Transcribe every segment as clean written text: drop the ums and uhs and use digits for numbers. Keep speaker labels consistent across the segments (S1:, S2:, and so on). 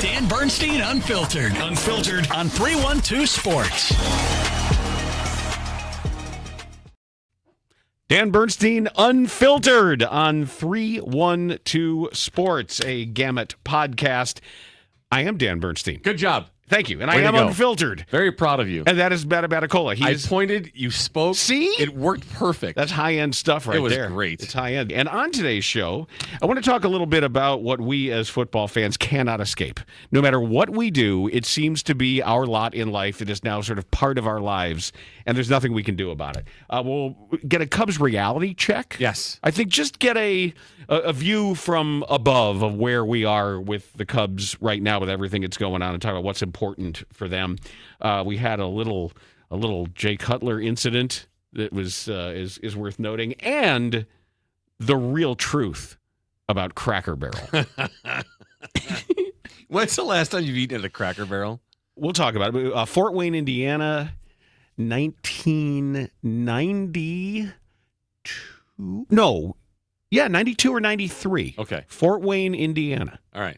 S1: Dan Bernstein Unfiltered. Unfiltered on 312 Sports.
S2: Dan Bernstein Unfiltered on 312 Sports, a Gamut podcast. I am Dan Bernstein.
S3: Good job.
S2: Thank you. And
S3: Way
S2: I am
S3: to go.
S2: unfiltered.
S3: Very proud of you.
S2: And that is Bada Badacola.
S3: I pointed, you spoke.
S2: See?
S3: It worked perfect.
S2: That's high-end stuff right there.
S3: It was great.
S2: It's high-end. And on today's show, I want to talk a little bit about what we as football fans cannot escape. No matter what we do, it seems to be our lot in life. It is now sort of part of our lives, and there's nothing we can do about it. We'll get a Cubs reality check.
S3: Yes.
S2: I think just get a view from above of where we are with the Cubs right now with everything that's going on and talk about what's important for them. We had a little Jay Cutler incident that was is worth noting, and the real truth about Cracker Barrel.
S3: When's the last time you've eaten at a Cracker Barrel?
S2: We'll talk about it. Fort Wayne, Indiana, 1992. No, yeah, 92 or 93.
S3: Okay.
S2: Fort Wayne, Indiana.
S3: All right.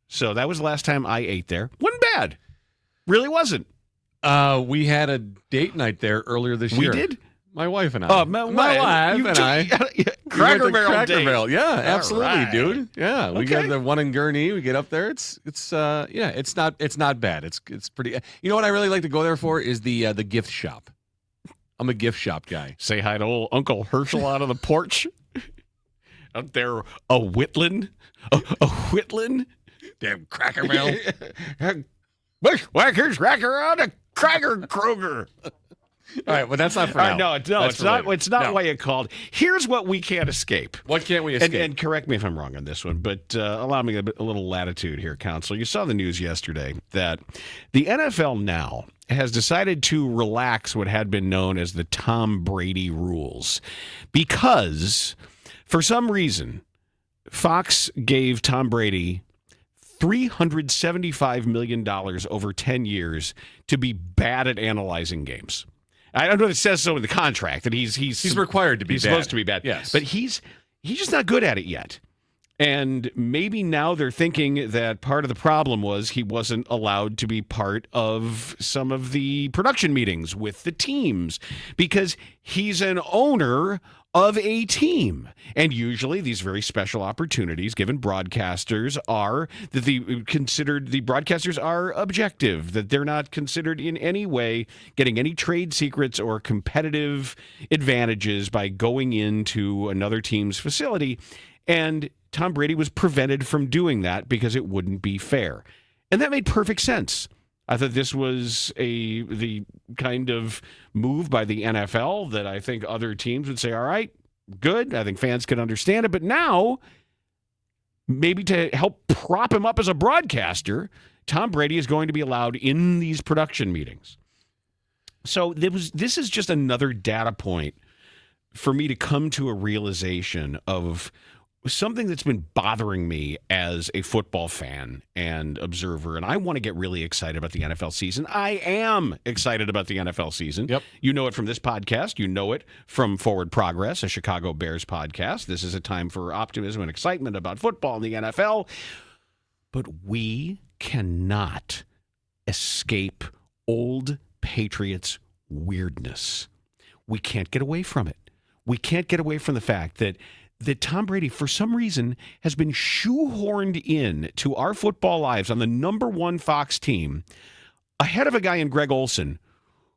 S2: So that was the last time I ate there. Wasn't bad. Really wasn't.
S3: We had a date night there earlier this year.
S2: We did?
S3: My wife and I.
S2: Oh, my wife
S3: and I.
S2: Cracker Barrel
S3: Cracker
S2: date.
S3: Barrel. Yeah, absolutely,
S2: right.
S3: dude. Yeah, we
S2: Okay.
S3: got the one in Gurnee. We get up there. It's not bad. It's pretty. You know what I really like to go there for is the gift shop. I'm a gift shop guy.
S2: Say hi to old Uncle Herschel out on the porch. Out there, a Whitland. A Whitland.
S3: Damn Cracker Barrel.
S2: Bushwhackers, Cracker out of Cracker Kroger.
S3: All right, well, that's not for now.
S2: No,
S3: That's
S2: it's
S3: for
S2: not.
S3: later.
S2: It's not
S3: No.
S2: why you called. Here's what we can't escape.
S3: What can't we escape?
S2: And correct me if I'm wrong on this one, but allow me a little latitude here, Council. You saw the news yesterday that the NFL now has decided to relax what had been known as the Tom Brady rules because, for some reason, Fox gave Tom Brady $375 million over 10 years to be bad at analyzing games. I don't know if it says so in the contract that he's
S3: required to be
S2: he's
S3: bad.
S2: supposed to be bad.
S3: Yes.
S2: But he's just not good at it yet. And maybe now they're thinking that part of the problem was he wasn't allowed to be part of some of the production meetings with the teams because he's an owner of a team. And usually these very special opportunities given broadcasters are that the broadcasters are objective, that they're not considered in any way getting any trade secrets or competitive advantages by going into another team's facility. And Tom Brady was prevented from doing that because it wouldn't be fair. And that made perfect sense. I thought this was the kind of move by the NFL that I think other teams would say, all right, good. I think fans can understand it. But now, maybe to help prop him up as a broadcaster, Tom Brady is going to be allowed in these production meetings. So this is just another data point for me to come to a realization of something that's been bothering me as a football fan and observer, and I want to get really excited about the NFL season. I am excited about the NFL season.
S3: Yep.
S2: You know it from this podcast. You know it from Forward Progress, a Chicago Bears podcast. This is a time for optimism and excitement about football in the NFL. But we cannot escape old Patriots weirdness. We can't get away from it. We can't get away from the fact that Tom Brady, for some reason, has been shoehorned in to our football lives on the number one Fox team ahead of a guy in Greg Olsen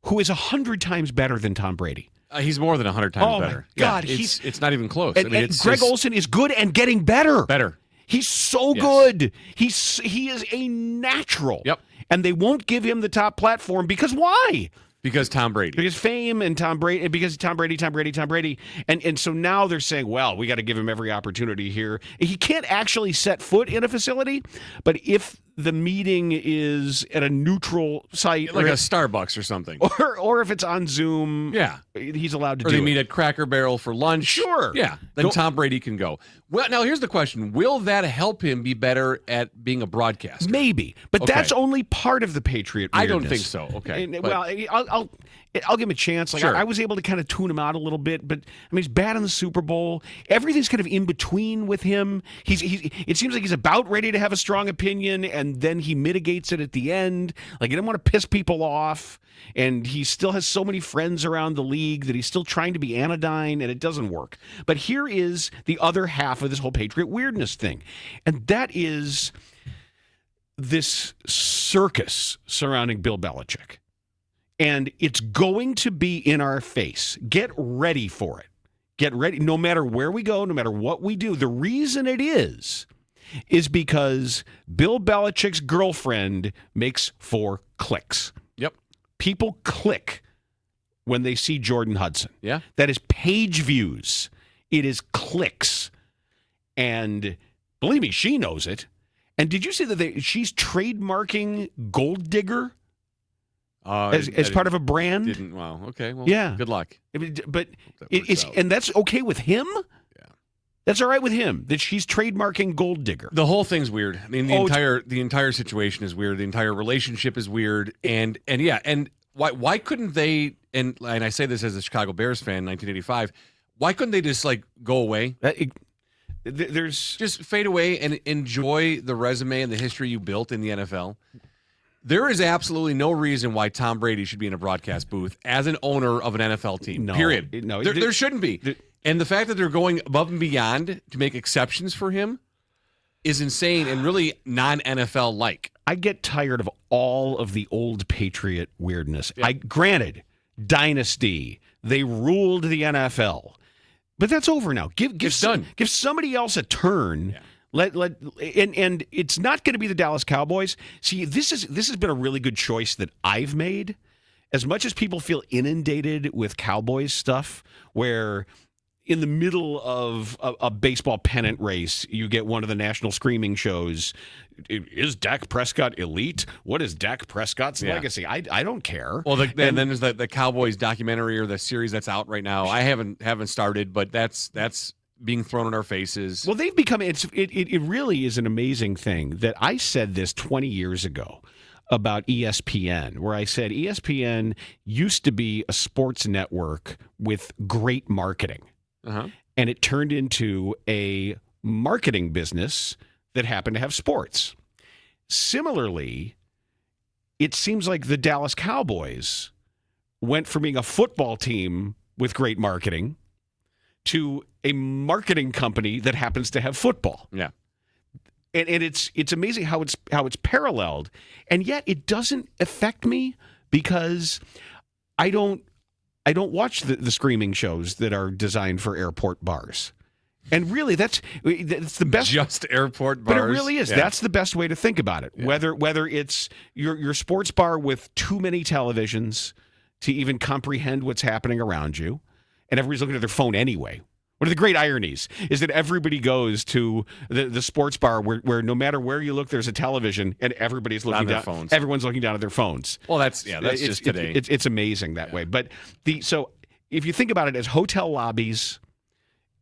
S2: who is 100 times better than Tom Brady.
S3: He's more than 100 times better.
S2: My God.
S3: Yeah, it's not even close.
S2: And Greg Olsen is good and getting better.
S3: Better.
S2: He's so good. He is a natural.
S3: Yep.
S2: And they won't give him the top platform because why?
S3: Because Tom Brady.
S2: Because fame and Tom Brady, because Tom Brady. And so now they're saying, well, we got to give him every opportunity here. He can't actually set foot in a facility, but if the meeting is at a neutral site,
S3: Like a Starbucks or something.
S2: or if it's on Zoom,
S3: Yeah.
S2: he's allowed to
S3: Or
S2: do
S3: they
S2: it.
S3: meet at Cracker Barrel for lunch.
S2: Sure.
S3: Yeah. Then Tom Brady can go. Well, now here's the question. Will that help him be better at being a broadcaster?
S2: Maybe, but
S3: Okay.
S2: that's only part of the Patriot
S3: I
S2: weirdness.
S3: don't think so. Okay.
S2: And,
S3: But-
S2: well, I'll give him a chance. Like
S3: Sure.
S2: I was able to kind of tune him out a little bit, but I mean he's bad in the Super Bowl. Everything's kind of in between with him. It seems like he's about ready to have a strong opinion, and then he mitigates it at the end. Like he didn't want to piss people off, and he still has so many friends around the league that he's still trying to be anodyne, and it doesn't work. But here is the other half of this whole Patriot weirdness thing, and that is this circus surrounding Bill Belichick. And it's going to be in our face. Get ready for it. Get ready. No matter where we go, no matter what we do. The reason it is because Bill Belichick's girlfriend makes for clicks.
S3: Yep.
S2: People click when they see Jordan Hudson.
S3: Yeah.
S2: That is page views. It is clicks. And believe me, she knows it. And did you see that she's trademarking Gold Digger? As part of a brand?
S3: Didn't. Wow. Okay. Well,
S2: Yeah.
S3: Good luck.
S2: But
S3: That works out.
S2: and that's okay with him?
S3: Yeah.
S2: That's all right with him, that she's trademarking Gold Digger.
S3: The whole thing's weird. I mean,
S2: Oh,
S3: the entire situation is weird. The entire relationship is weird. And why couldn't they? And I say this as a Chicago Bears fan, in 1985. Why couldn't they just like go away?
S2: There's
S3: Just fade away and enjoy the resume and the history you built in the NFL. There is absolutely no reason why Tom Brady should be in a broadcast booth as an owner of an NFL team.
S2: No,
S3: period.
S2: no,
S3: There shouldn't be. And the fact that they're going above and beyond to make exceptions for him is insane and really non-NFL like.
S2: I get tired of all of the old Patriot weirdness. Granted, dynasty, they ruled the NFL. But that's over now.
S3: It's done.
S2: Give somebody else a turn.
S3: Yeah.
S2: And it's not going to be the Dallas Cowboys. See, this has been a really good choice that I've made. As much as people feel inundated with Cowboys stuff, where in the middle of a baseball pennant race, you get one of the national screaming shows. Is Dak Prescott elite? What is Dak Prescott's legacy? I don't care.
S3: Well, and then there's the Cowboys documentary or the series that's out right now. I haven't started, but that's being thrown in our faces.
S2: Well, they've become it really is an amazing thing that I said this 20 years ago about ESPN, where I said ESPN used to be a sports network with great marketing.
S3: Uh-huh.
S2: And it turned into a marketing business that happened to have sports. Similarly, it seems like the Dallas Cowboys went from being a football team with great marketing to a marketing company that happens to have football.
S3: Yeah.
S2: And it's amazing how it's paralleled, and yet it doesn't affect me because I don't watch the screaming shows that are designed for airport bars. And really, that's the best.
S3: Just airport bars.
S2: But it really is.
S3: Yeah.
S2: That's the best way to think about it.
S3: Yeah.
S2: Whether it's your sports bar with too many televisions to even comprehend what's happening around you, and everybody's looking at their phone anyway. One of the great ironies is that everybody goes to the sports bar where no matter where you look, there's a television, and everybody's looking
S3: their
S2: down.
S3: phones.
S2: Everyone's looking down at their phones.
S3: Well, that's just today.
S2: It's amazing that way. But so if you think about it as hotel lobbies,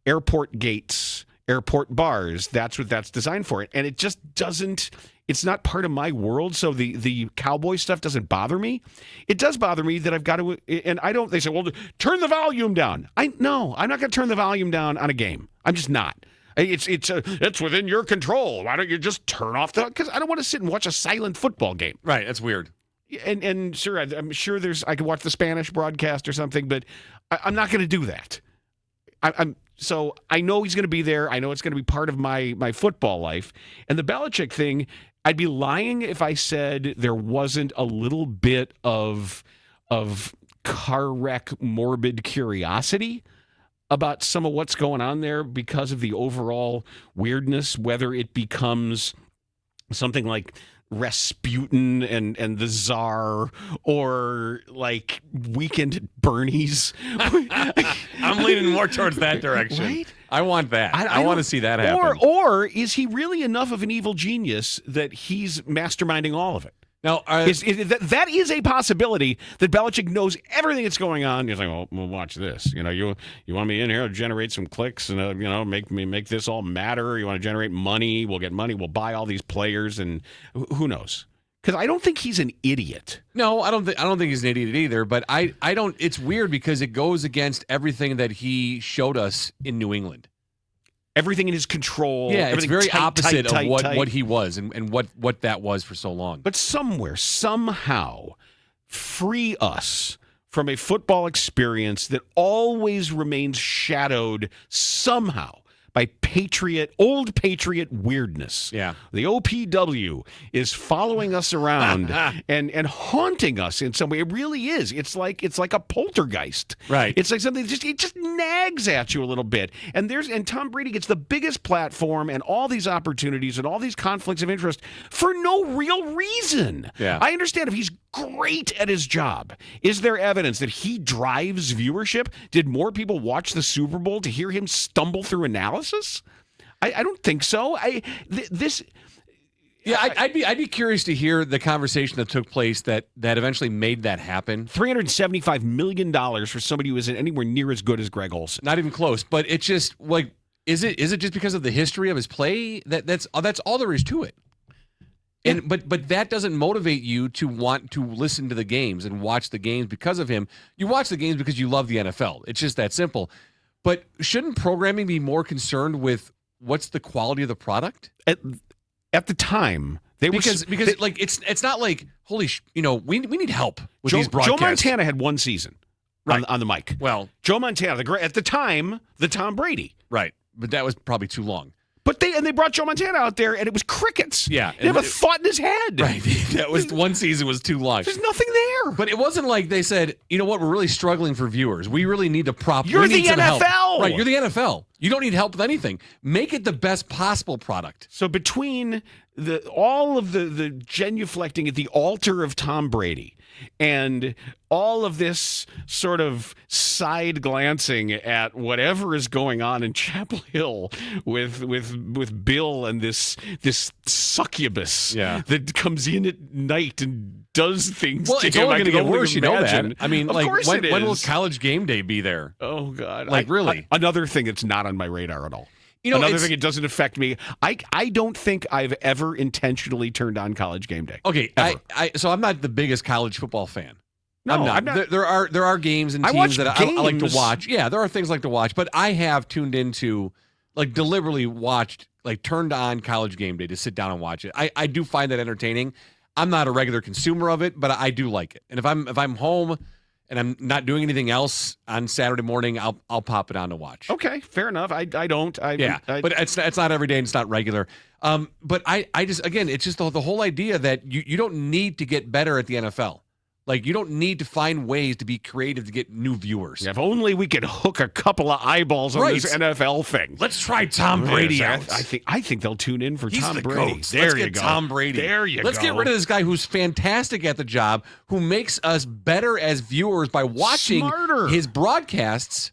S2: airport gates, airport bars, that's what that's designed for. And it just doesn't. It's not part of my world, so the cowboy stuff doesn't bother me. It does bother me that I've got to, and I don't. They say, "Well, turn the volume down." No, I'm not going to turn the volume down on a game. I'm just not. It's within your control. Why don't you just turn off the? Because I don't want to sit and watch a silent football game.
S3: Right, that's weird.
S2: And sure, I'm sure I could watch the Spanish broadcast or something, but I'm not going to do that. So I know he's going to be there. I know it's going to be part of my football life. And the Belichick thing, I'd be lying if I said there wasn't a little bit of car wreck morbid curiosity about some of what's going on there because of the overall weirdness, whether it becomes something like Rasputin and the Tsar, or like Weekend at Bernie's.
S3: I'm leaning more towards that direction.
S2: Right?
S3: I want that. I want to see that happen.
S2: Or is he really enough of an evil genius that he's masterminding all of it?
S3: Now,
S2: that is a possibility that Belichick knows everything that's going on. He's like, well, watch this. You want me in here to generate some clicks and make this all matter. You want to generate money? We'll get money. We'll buy all these players, and who knows? Because I don't think he's an idiot.
S3: No, I don't think he's an idiot either. But I don't. It's weird because it goes against everything that he showed us in New England.
S2: Everything in his control.
S3: Yeah, it's very opposite of what
S2: tight.
S3: he was and what that was for so long.
S2: But somehow, free us from a football experience that always remains shadowed somehow by old Patriot weirdness.
S3: Yeah.
S2: The OPW is following us around and haunting us in some way. It really is. It's like a poltergeist.
S3: Right.
S2: It's like something it just nags at you a little bit. And Tom Brady gets the biggest platform and all these opportunities and all these conflicts of interest for no real reason.
S3: Yeah.
S2: I understand if he's great at his job. Is there evidence that he drives viewership? Did more people watch the Super Bowl to hear him stumble through analysis? I don't think so. I'd
S3: be curious to hear the conversation that took place that eventually made that happen.
S2: $375 million for somebody who isn't anywhere near as good as Greg Olsen.
S3: Not even close. But it's just like, is it just because of the history of his play? That's all there is to it. And but that doesn't motivate you to want to listen to the games and watch the games because of him. You watch the games because you love the NFL. It's just that simple. But shouldn't programming be more concerned with what's the quality of the product?
S2: At the time,
S3: because it's not like we need help with these broadcasts.
S2: Joe Montana had one season on the mic.
S3: Well,
S2: Joe Montana, at the time, the Tom Brady.
S3: Right, but that was probably too long.
S2: But they brought Joe Montana out there, and it was crickets.
S3: Yeah.
S2: He never thought in his head.
S3: Right. That was one season was too long.
S2: There's nothing there.
S3: But it wasn't like they said, you know what, we're really struggling for viewers. We really need to
S2: You're the NFL.
S3: Help. Right, you're the NFL. You don't need help with anything. Make it the best possible product.
S2: So between all of the genuflecting at the altar of Tom Brady and all of this sort of side glancing at whatever is going on in Chapel Hill with Bill and this succubus that comes in at night and does things to
S3: it's
S2: him.
S3: only going to get worse,
S2: imagine.
S3: you know that. I mean,
S2: of
S3: like,
S2: course
S3: when will College Game Day be there?
S2: Oh, God.
S3: Really?
S2: Another thing that's not on my radar at all. Another thing, it doesn't affect me. I don't think I've ever intentionally turned on College Game Day.
S3: Okay, so I'm not the biggest college football fan.
S2: No,
S3: I'm not. There are games and teams that I like to watch. Yeah, there are things I like to watch, but I have tuned into, like, deliberately watched, like, turned on College Game Day to sit down and watch it. I do find that entertaining. I'm not a regular consumer of it, but I do like it. And if I'm home and I'm not doing anything else on Saturday morning, I'll pop it on to watch.
S2: Okay, fair enough. I don't.
S3: But it's not every day and it's not regular. But I just, again, it's just the whole idea that you don't need to get better at the NFL. Like, you don't need to find ways to be creative to get new viewers.
S2: Yeah, if only we could hook a couple of eyeballs on this NFL thing.
S3: Let's try Tom Brady out.
S2: I think they'll tune in for Tom Brady.
S3: Goat. Let's get Tom Brady. Let's get rid of this guy who's fantastic at the job, who makes us better as viewers by watching his broadcasts.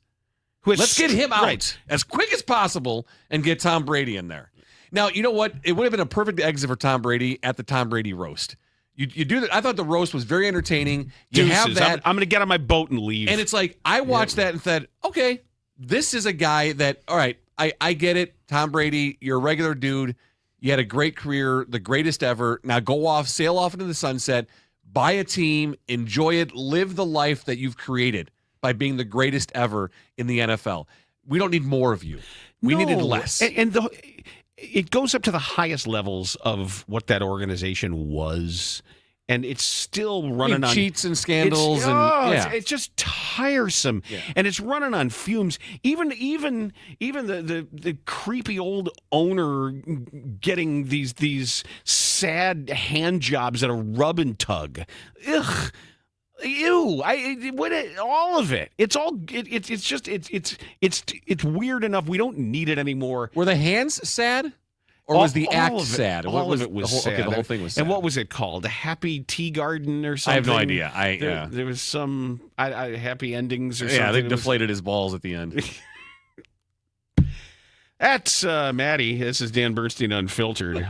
S3: Let's get him out as quick as possible and get Tom Brady in there. Now, you know what? It would have been a perfect exit for Tom Brady at the Tom Brady roast. You do that. I thought the roast was very entertaining. You have that.
S2: I'm going to get on my boat and leave.
S3: And it's like, I watched that and said, okay, this is a guy that, all right, I get it. Tom Brady, you're a regular dude. You had a great career, the greatest ever. Now go off, sail off into the sunset, buy a team, enjoy it, live the life that you've created by being the greatest ever in the NFL. We don't need more of you. We needed less.
S2: It goes up to the highest levels of what that organization was, and it's still running on
S3: cheats and scandals,
S2: it's just tiresome, and it's running on fumes. Even the creepy old owner getting these sad hand jobs at a rub and tug. Ugh. Ew! All of it. It's weird enough. We don't need it anymore.
S3: Were the hands sad? Or was the act sad?
S2: All of it was sad.
S3: Okay, the whole thing was sad.
S2: And what was it called? A Happy Tea Garden or something?
S3: I have no idea.
S2: There was some happy endings or something.
S3: Yeah, they deflated his balls at the end.
S2: That's Maddie. This is Dan Bernstein Unfiltered.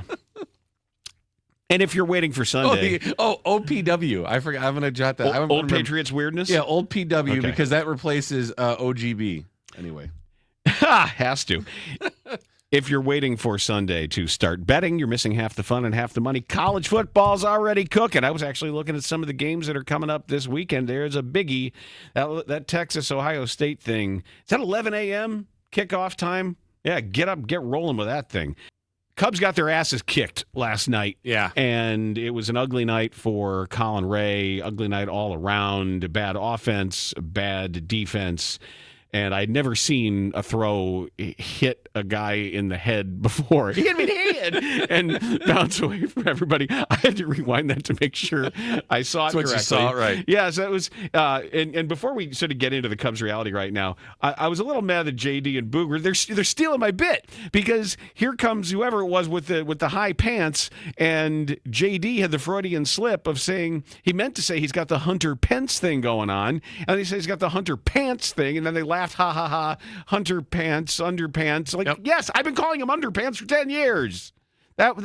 S2: And if you're waiting for Sunday...
S3: OPW. I forgot. I'm going to jot that.
S2: Old Patriots Weirdness?
S3: Yeah, Old PW, because that replaces OGB. Anyway.
S2: Has to. If you're waiting for Sunday to start betting, you're missing half the fun and half the money. College football's already cooking. I was actually looking at some of the games that are coming up this weekend. There's a biggie. That Texas-Ohio State thing. Is that 11 a.m. kickoff time? Yeah, get up, get rolling with that thing. Cubs got their asses kicked last night.
S3: Yeah.
S2: And it was an ugly night for Colin Ray, ugly night all around, bad offense, bad defense. And I'd never seen a throw hit a guy in the head before. He hit me in the head and bounce away from everybody. I had to rewind that to make sure I saw it correctly.
S3: You saw it right.
S2: Yeah, so it was. And before we sort of get into the Cubs reality right now, I was a little mad that JD and Booger they're stealing my bit, because here comes whoever it was with the high pants, and JD had the Freudian slip of saying he meant to say he's got the Hunter Pence thing going on, and they say he's got the Hunter Pants thing, and then they laughed, ha ha ha, Hunter Pants, underpants. Like, yep. Yes, I've been calling him Underpants for 10 years. That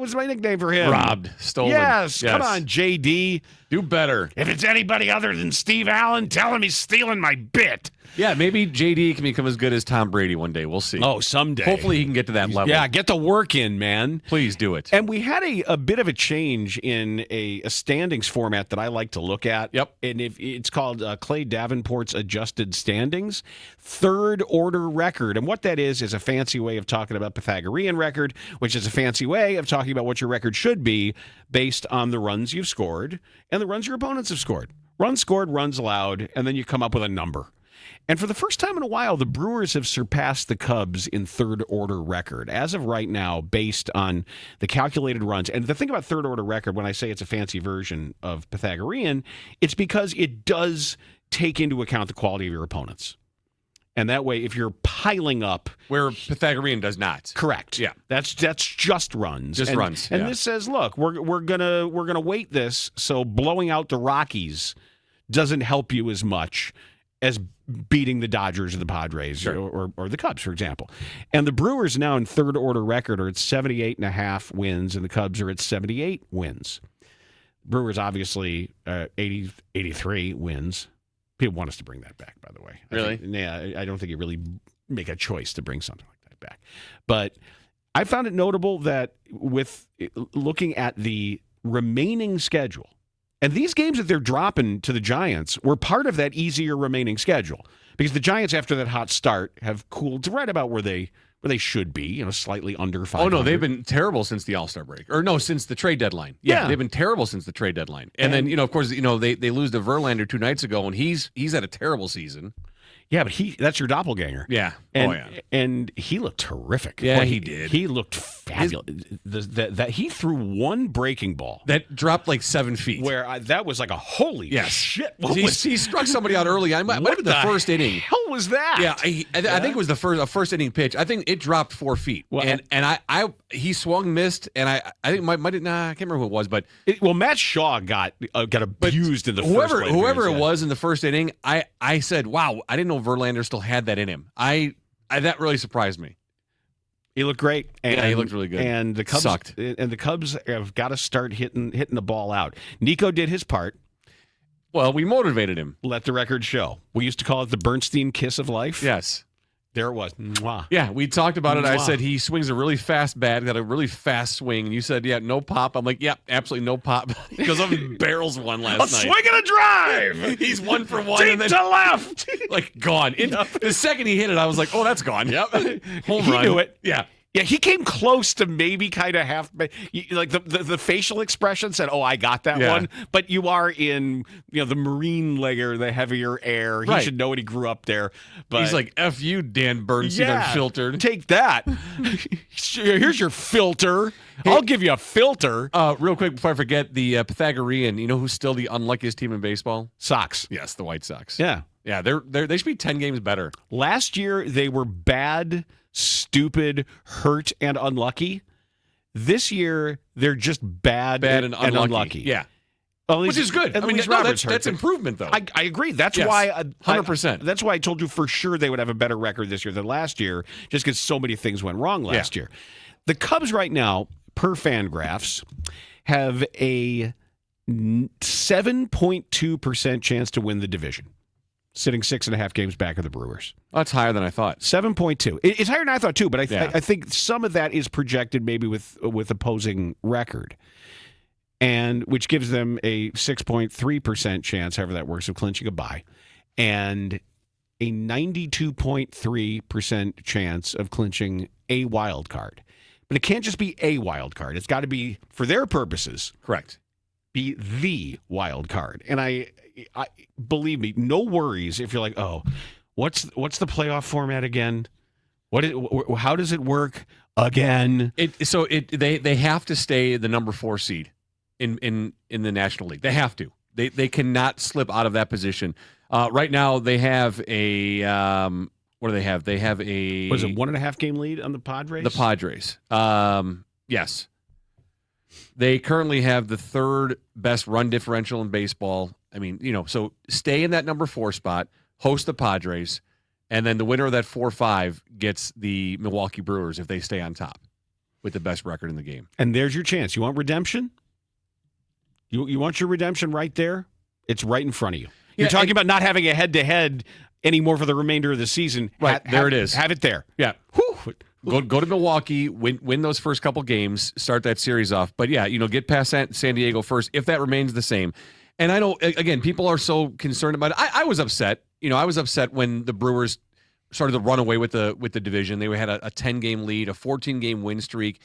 S2: was my nickname for him.
S3: Robbed, stolen.
S2: Yes, come on, JD.
S3: Do better.
S2: If it's anybody other than Steve Allen, tell him he's stealing my bit.
S3: Yeah, maybe JD can become as good as Tom Brady one day. We'll see.
S2: Oh, someday.
S3: Hopefully he can get to that level.
S2: Yeah, get the work in, man.
S3: Please do it.
S2: And we had a bit of a change in a standings format that I like to look at.
S3: Yep.
S2: And it's called Clay Davenport's Adjusted Standings, third order record. And what that is a fancy way of talking about Pythagorean record, which is a fancy way of talking about what your record should be based on the runs you've scored and the runs your opponents have scored. Runs scored, runs allowed, and then you come up with a number. And for the first time in a while, the Brewers have surpassed the Cubs in third-order record. As of right now, based on the calculated runs. And the thing about third-order record, when I say it's a fancy version of Pythagorean, it's because it does take into account the quality of your opponents. And that way, if you're piling up...
S3: Where Pythagorean does not.
S2: Correct.
S3: Yeah.
S2: That's just runs.
S3: Just runs.
S2: And this says, look, we're gonna weight this so blowing out the Rockies doesn't help you as much as beating the Dodgers or the Padres,
S3: sure,
S2: or the Cubs, for example. And the Brewers now in third-order record are at 78.5 wins, and the Cubs are at 78 wins. Brewers, obviously, 83 wins. People want us to bring that back, by the way.
S3: Really?
S2: I don't think you really make a choice to bring something like that back. But I found it notable that with looking at the remaining schedule, and these games that they're dropping to the Giants were part of that easier remaining schedule, because the Giants, after that hot start, have cooled to right about where they should be, slightly under 500.
S3: Oh, no, they've been terrible since the All-Star break. Or no, since the trade deadline. Yeah, they've been terrible since the trade deadline. And then, of course, they lose to Verlander 2 nights ago, and he's had a terrible season.
S2: Yeah, but that's your doppelganger.
S3: Yeah.
S2: And he looked terrific.
S3: Yeah, he did.
S2: He looked fabulous. That he threw one breaking ball
S3: that dropped like 7 feet.
S2: Where that was like a holy shit.
S3: He struck somebody out early. Might have been the first inning.
S2: Hell was that?
S3: Yeah, I think it was the first inning pitch. I think it dropped 4 feet. Well, and he swung, missed, and I think I can't remember who it was, but
S2: Matt Shaw got abused in the first.
S3: Whoever it was in the first inning, I said, wow, I didn't know Verlander still had that in him. That really surprised me.
S2: He looked great. And
S3: he looked really good.
S2: And the Cubs
S3: sucked.
S2: And the Cubs have got to start hitting the ball out. Nico did his part.
S3: Well, we motivated him.
S2: Let the record show. We used to call it the Bernstein kiss of life.
S3: Yes.
S2: There it was. Mwah.
S3: Yeah, we talked about it. I said he swings a really fast bat, got a really fast swing. And you said, yeah, no pop. I'm like, yeah, absolutely no pop. He goes up and barrels one last night.
S2: A swing and a drive.
S3: He's 1 for 1.
S2: Deep
S3: and then,
S2: to left.
S3: Like, gone. The second he hit it, I was like, oh, that's gone.
S2: Yep.
S3: Home
S2: he
S3: run.
S2: knew it.
S3: Yeah.
S2: Yeah, he came close to maybe kind of half, like the facial expression said, "Oh, I got that one." But you are in, the marine layer, the heavier air. He should know what he grew up there. But
S3: he's like, "F you, Dan Bernstein, Unfiltered.
S2: Take that. Here's your filter. I'll give you a filter."
S3: Real quick before I forget, the Pythagorean. You know who's still the unluckiest team in baseball?
S2: Sox.
S3: Yes, the White Sox.
S2: Yeah,
S3: yeah. They should be 10 games better.
S2: Last year they were bad, stupid, hurt, and unlucky. This year, they're just bad and unlucky.
S3: Yeah.
S2: Well,
S3: which is good. That's improvement, though.
S2: I agree. That's why
S3: 100%.
S2: That's why I told you for sure they would have a better record this year than last year, just because so many things went wrong last year. The Cubs right now, per Fangraphs, have a 7.2% chance to win the division, sitting 6.5 games back of the Brewers.
S3: That's higher than I thought.
S2: 7.2. It's higher than I thought too, but I think some of that is projected maybe with opposing record, and which gives them a 6.3% chance, however that works, of clinching a bye, and a 92.3% chance of clinching a wild card. But it can't just be a wild card. It's got to be, for their purposes,
S3: correct, be
S2: the wild card. And I believe me, no worries if you're like, oh, what's the playoff format again? How does it work again?
S3: They have to stay the number 4 seed in the National League. They have to. They cannot slip out of that position. Right now they have a what do they have? They have a
S2: was it 1.5 game lead on the Padres?
S3: The Padres. Yes. They currently have the 3rd best run differential in baseball. I mean, so stay in that number 4 spot, host the Padres, and then the winner of that 4-5 gets the Milwaukee Brewers if they stay on top with the best record in the game.
S2: And there's your chance. You want redemption? You want your redemption right there? It's right in front of you. You're talking about not having a head-to-head anymore for the remainder of the season.
S3: Right, there it is.
S2: Have it there.
S3: Yeah. Whew. Go to Milwaukee, win those first couple games, start that series off. But yeah, get past San Diego first if that remains the same. And I know, again, people are so concerned about it. I was upset. I was upset when the Brewers started to run away with the division. They had a 10-game lead, a 14-game win streak,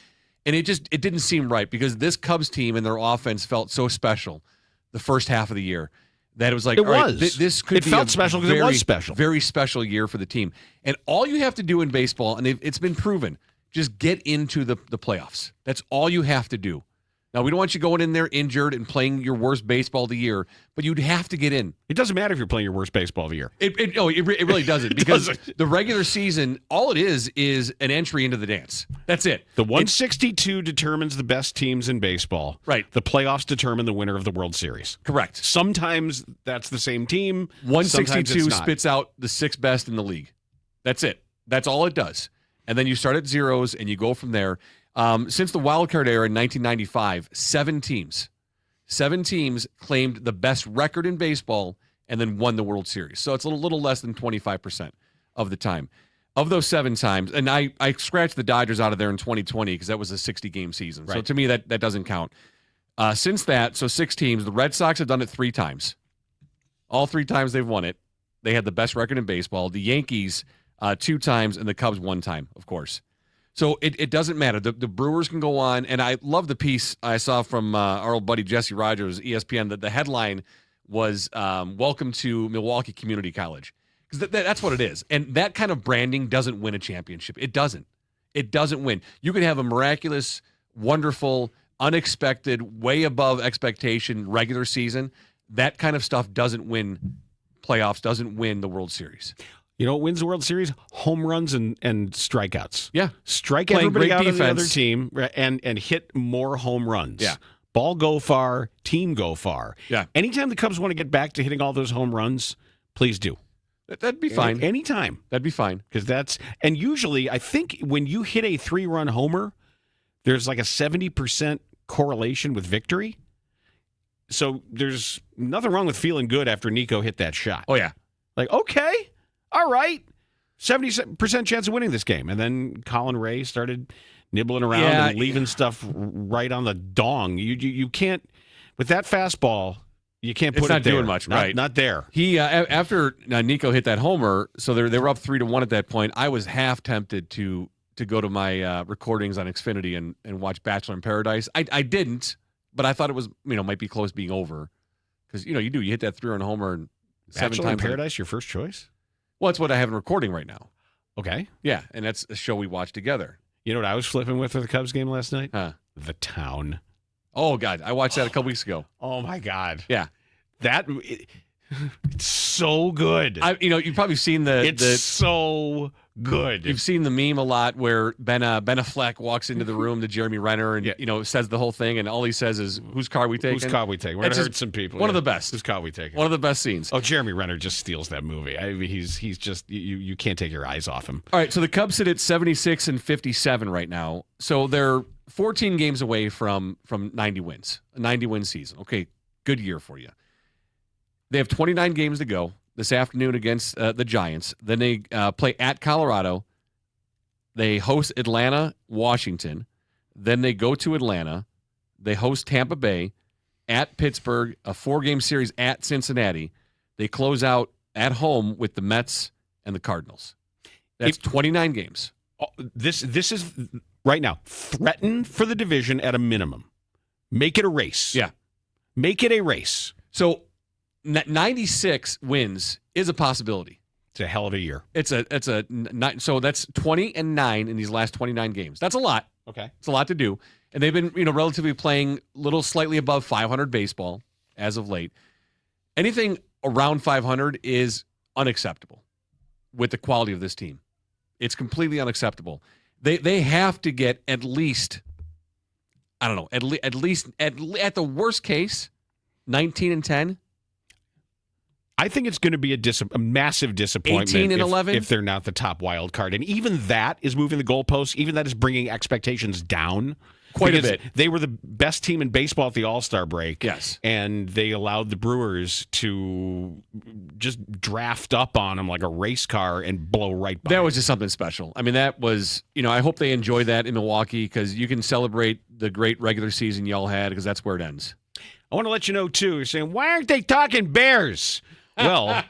S3: and it didn't seem right because this Cubs team and their offense felt so special the first half of the year. That it was like, this could be
S2: felt special because it was special.
S3: Very special year for the team. And all you have to do in baseball, and it's been proven, just get into the playoffs. That's all you have to do. Now, we don't want you going in there injured and playing your worst baseball of the year, but you'd have to get in.
S2: It doesn't matter if you're playing your worst baseball of the year.
S3: It really doesn't because the regular season, all it is an entry into the dance. That's it.
S2: The 162 determines the best teams in baseball.
S3: Right.
S2: The playoffs determine the winner of the World Series.
S3: Correct.
S2: Sometimes that's the same team.
S3: 162 spits out the 6 best in the league. That's it. That's all it does. And then you start at zeros and you go from there. Since the wild card era in 1995, 7 teams claimed the best record in baseball and then won the World Series. So it's a little less than 25% of the time. Of those 7 times, and I scratched the Dodgers out of there in 2020 because that was a 60-game season. Right. So to me, that doesn't count. Since that, so 6 teams, the Red Sox have done it 3 times. All 3 times they've won it. They had the best record in baseball. The Yankees 2 times and the Cubs 1 time, of course. So it doesn't matter. The Brewers can go on, and I love the piece I saw from our old buddy Jesse Rogers, ESPN, that the headline was Welcome to Milwaukee Community College. Because that's what it is. And that kind of branding doesn't win a championship. It doesn't. It doesn't win. You can have a miraculous, wonderful, unexpected, way above expectation regular season. That kind of stuff doesn't win playoffs, doesn't win the World Series.
S2: You know what wins the World Series? Home runs and strikeouts.
S3: Yeah.
S2: Strike everybody out of the other team and hit more home runs.
S3: Yeah.
S2: Ball go far, team go far.
S3: Yeah.
S2: Anytime the Cubs want to get back to hitting all those home runs, please do.
S3: That'd be fine.
S2: Anytime.
S3: That'd be fine.
S2: And usually, I think when you hit a 3-run homer, there's like a 70% correlation with victory. So there's nothing wrong with feeling good after Nico hit that shot.
S3: Oh, yeah.
S2: Like, okay. All right, 70% chance of winning this game. And then Colin Ray started nibbling around and leaving stuff right on the dong. You can't, with that fastball, you can't put it there.
S3: It's not doing much, right?
S2: Not there.
S3: He, after Nico hit that homer, so they were up 3-1 at that point, I was half tempted to go to my recordings on Xfinity and watch Bachelor in Paradise. I didn't, but I thought it was, might be close being over. Because, you hit that 3-run homer and 7 times.
S2: Bachelor in Paradise, your first choice?
S3: Well, that's what I have in recording right now.
S2: Okay.
S3: Yeah, and that's a show we watch together.
S2: You know what I was flipping with for the Cubs game last night?
S3: Huh.
S2: The Town.
S3: Oh, God. I watched that a couple weeks ago.
S2: Oh, my God.
S3: Yeah.
S2: It's so good.
S3: You've probably seen
S2: It's so Good.
S3: You've seen the meme a lot where Ben Affleck walks into the room to Jeremy Renner and says the whole thing, and all he says is, "Whose car we taking?
S2: Whose car we taking?" We're gonna hurt some people.
S3: One of the best.
S2: Whose car we taking?
S3: One of the best scenes.
S2: Oh, Jeremy Renner just steals that movie. I mean, he's just you can't take your eyes off him.
S3: All right, so the Cubs sit at 76-57 right now. So they're 14 games away from 90 wins, a 90-win season. Okay, good year for you. They have 29 games to go this afternoon against the Giants. Then they play at Colorado. They host Atlanta, Washington. Then they go to Atlanta. They host Tampa Bay, at Pittsburgh, a 4-game series at Cincinnati. They close out at home with the Mets and the Cardinals. That's 29 games.
S2: This is right now threatened for the division at a minimum. Make it a race.
S3: Yeah.
S2: Make it a race.
S3: So 96 wins is a possibility.
S2: It's a hell of a year.
S3: So that's 20-9 in these last 29 games. That's a lot.
S2: Okay.
S3: It's a lot to do. And they've been, relatively playing slightly above 500 baseball as of late. Anything around 500 is unacceptable with the quality of this team. It's completely unacceptable. They have to get at least, I don't know, at the worst case, 19-10.
S2: I think it's going to be a massive disappointment
S3: 18-11
S2: if they're not the top wild card. And even that is moving the goalposts. Even that is bringing expectations down.
S3: Quite a bit.
S2: They were the best team in baseball at the All-Star break.
S3: Yes.
S2: And they allowed the Brewers to just draft up on them like a race car and blow right by.
S3: That was just something special. I mean, that was, I hope they enjoy that in Milwaukee because you can celebrate the great regular season y'all had because that's where it ends.
S2: I want to let you know, too, you're saying, why aren't they talking Bears? Well,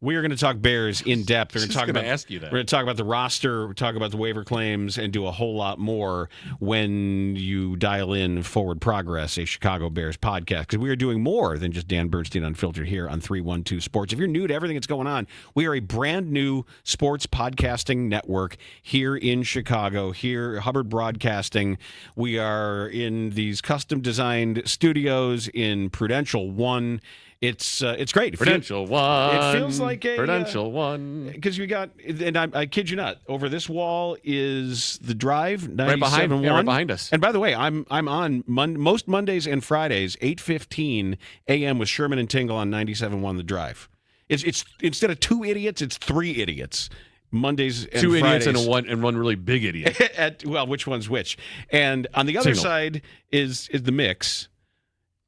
S2: we are going to talk Bears in depth. We're going to
S3: ask you that.
S2: We're going to talk about the roster, we're talk about the waiver claims, and do a whole lot more when you dial in Forward Progress, a Chicago Bears podcast, because we are doing more than just Dan Bernstein Unfiltered here on 312 Sports. If you're new to everything that's going on, we are a brand new sports podcasting network here in Chicago, here Hubbard Broadcasting. We are in these custom-designed studios in Prudential 1. It's great.
S3: Prudential One.
S2: It feels like a
S3: Prudential One.
S2: Because we got, and I kid you not, over this wall is the Drive 97.1.
S3: Right behind us.
S2: And by the way, I'm on most Mondays and Fridays 8:15 a.m. with Sherman and Tingle on 97.1 The Drive. It's instead of 2 idiots, it's 3 idiots. Mondays and
S3: 2
S2: Fridays.
S3: idiots and one really big idiot.
S2: Well, which one's which? And on the other side is the mix.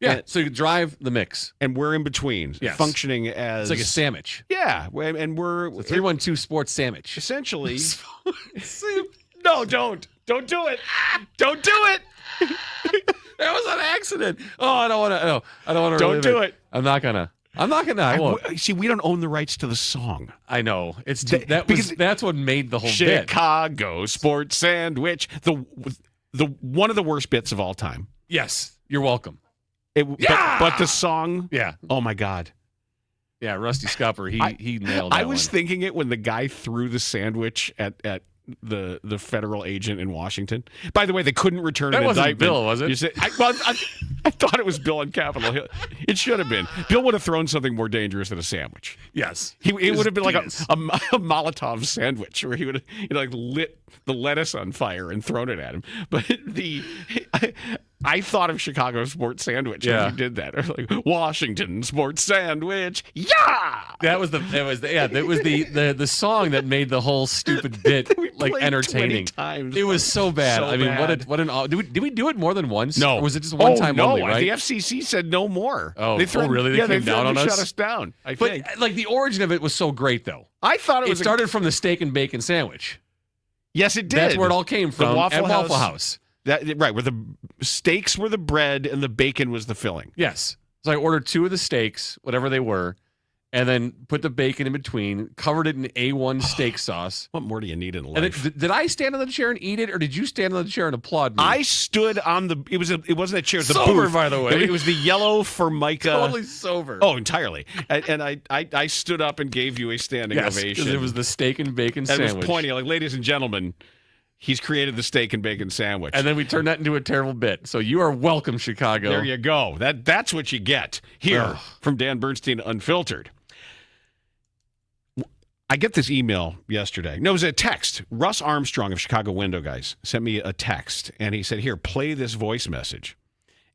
S3: Yeah, so you drive the mix.
S2: And we're in between, functioning as...
S3: It's like a sandwich.
S2: Yeah, and we're...
S3: It's a 312 Sports sandwich.
S2: Essentially... No, don't. Don't do it. Don't do it.
S3: That was an accident. Oh, I don't want to... No, I don't want to...
S2: Don't do it.
S3: I'm not going to. I won't.
S2: See, we don't own the rights to the song.
S3: I know. That's what made the whole bit.
S2: Chicago Sports Sandwich. The one of the worst bits of all time.
S3: Yes, you're welcome.
S2: But the song,
S3: yeah.
S2: Oh my God,
S3: yeah. Rusty Scupper, he nailed that.
S2: I was thinking it when the guy threw the sandwich at the federal agent in Washington. By the way, they couldn't return an indictment.
S3: That wasn't Bill, was it?
S2: You said, I thought it was Bill on Capitol Hill. It should have been. Bill would have thrown something more dangerous than a sandwich.
S3: Yes,
S2: it would have been like a Molotov sandwich where he would have lit the lettuce on fire and thrown it at him. But I thought of Chicago Sports Sandwich when you did that. Or like Washington Sports Sandwich. Yeah.
S3: That was the song that made the whole stupid bit like entertaining.
S2: Times.
S3: It was so bad.
S2: So bad.
S3: What an did we do it more than once?
S2: No.
S3: Or was it just one time only, right?
S2: The FCC said no more.
S3: Oh, really? They came down on us?
S2: Shut us down. I think.
S3: Like the origin of it was so great though.
S2: I thought it
S3: started from the steak and bacon sandwich.
S2: Yes, it did.
S3: That's where it all came from. Waffle House.
S2: Right, where the steaks were the bread and the bacon was the filling.
S3: Yes. So I ordered 2 of the steaks, whatever they were, and then put the bacon in between, covered it in A1 steak sauce.
S2: What more do you need in life?
S3: And did I stand on the chair and eat it, or did you stand on the chair and applaud me?
S2: I stood on the... It wasn't a chair, it was the
S3: sober,
S2: booth.
S3: By the way.
S2: It was the yellow Formica...
S3: Totally sober.
S2: Oh, entirely. And I stood up and gave you a standing ovation.
S3: Because it was the steak and bacon sandwich.
S2: And it was pointing, like, ladies and gentlemen... He's created the steak and bacon sandwich.
S3: And then we turned that into a terrible bit. So you are welcome, Chicago.
S2: There you go. That's what you get here from Dan Bernstein Unfiltered. I get this email yesterday. No, it was a text. Russ Armstrong of Chicago Window Guys sent me a text, and he said, here, play this voice message.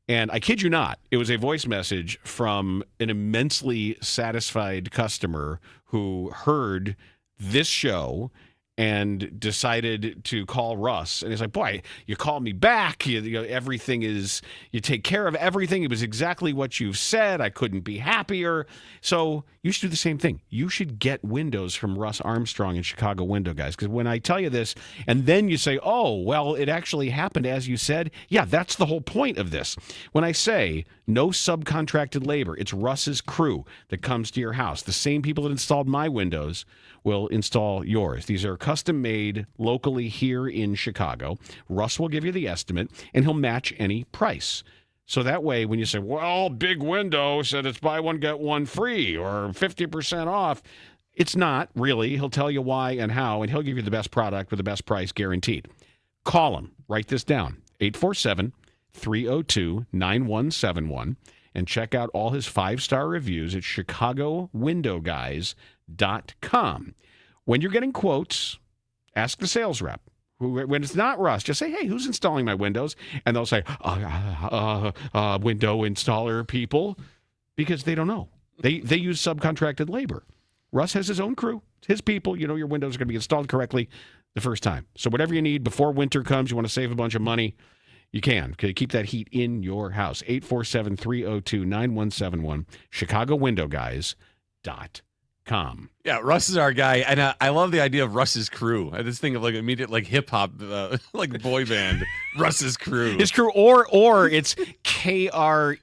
S2: And I kid you not, it was a voice message from an immensely satisfied customer who heard this show and decided to call Russ. And he's like, boy, you called me back. Everything is, you take care of everything. It was exactly what you've said. I couldn't be happier. So you should do the same thing. You should get windows from Russ Armstrong and Chicago Window Guys. Because when I tell you this, and then you say, oh, well, it actually happened as you said. Yeah, that's the whole point of this. When I say no subcontracted labor, it's Russ's crew that comes to your house. The same people that installed my windows will install yours. These are custom made locally here in Chicago. Russ will give you the estimate, and he'll match any price. So that way, when you say, well, Big Window said it's buy one, get one free or 50% off, it's not really. He'll tell you why and how, and he'll give you the best product with the best price guaranteed. Call him. Write this down, 847-302-9171, and check out all his 5-star reviews at ChicagoWindowGuys.com. When you're getting quotes, ask the sales rep. When it's not Russ, just say, hey, who's installing my windows? And they'll say, window installer people, because they don't know. They use subcontracted labor. Russ has his own crew, his people. You know your windows are going to be installed correctly the first time. So whatever you need before winter comes, you want to save a bunch of money, you can. Keep that heat in your house. 847-302-9171, ChicagoWindowGuys.com.
S3: Yeah, Russ is our guy, and I love the idea of Russ's crew. I just think of like immediate like hip hop, like boy band. Russ's crew,
S2: his crew, or it's KREWE,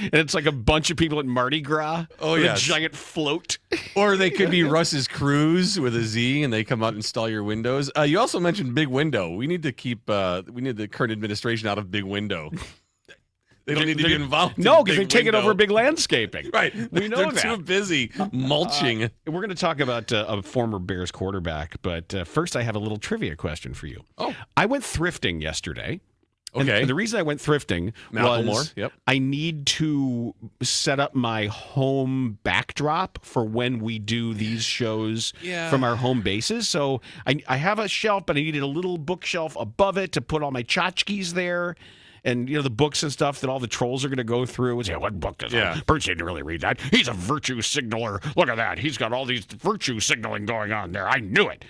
S2: and it's like a bunch of people at Mardi Gras.
S3: Oh
S2: yeah,
S3: a
S2: giant float.
S3: Or they could be Russ's Crews with a Z, and they come out and install your windows. You also mentioned Big Window. We need to keep the current administration out of Big Window. They don't need to be involved.
S2: No, because they've taken over big landscaping.
S3: Right.
S2: We know
S3: They're
S2: that.
S3: too busy mulching.
S2: We're going to talk about a former Bears quarterback, but first I have a little trivia question for you.
S3: Oh.
S2: I went thrifting yesterday.
S3: Okay.
S2: And the reason I went thrifting was I need to set up my home backdrop for when we do these shows from our home bases. So I have a shelf, but I needed a little bookshelf above it to put all my tchotchkes there. And, the books and stuff that all the trolls are going to go through. And say, what book is that? Birch didn't really read that. He's a virtue signaler. Look at that. He's got all these virtue signaling going on there. I knew it.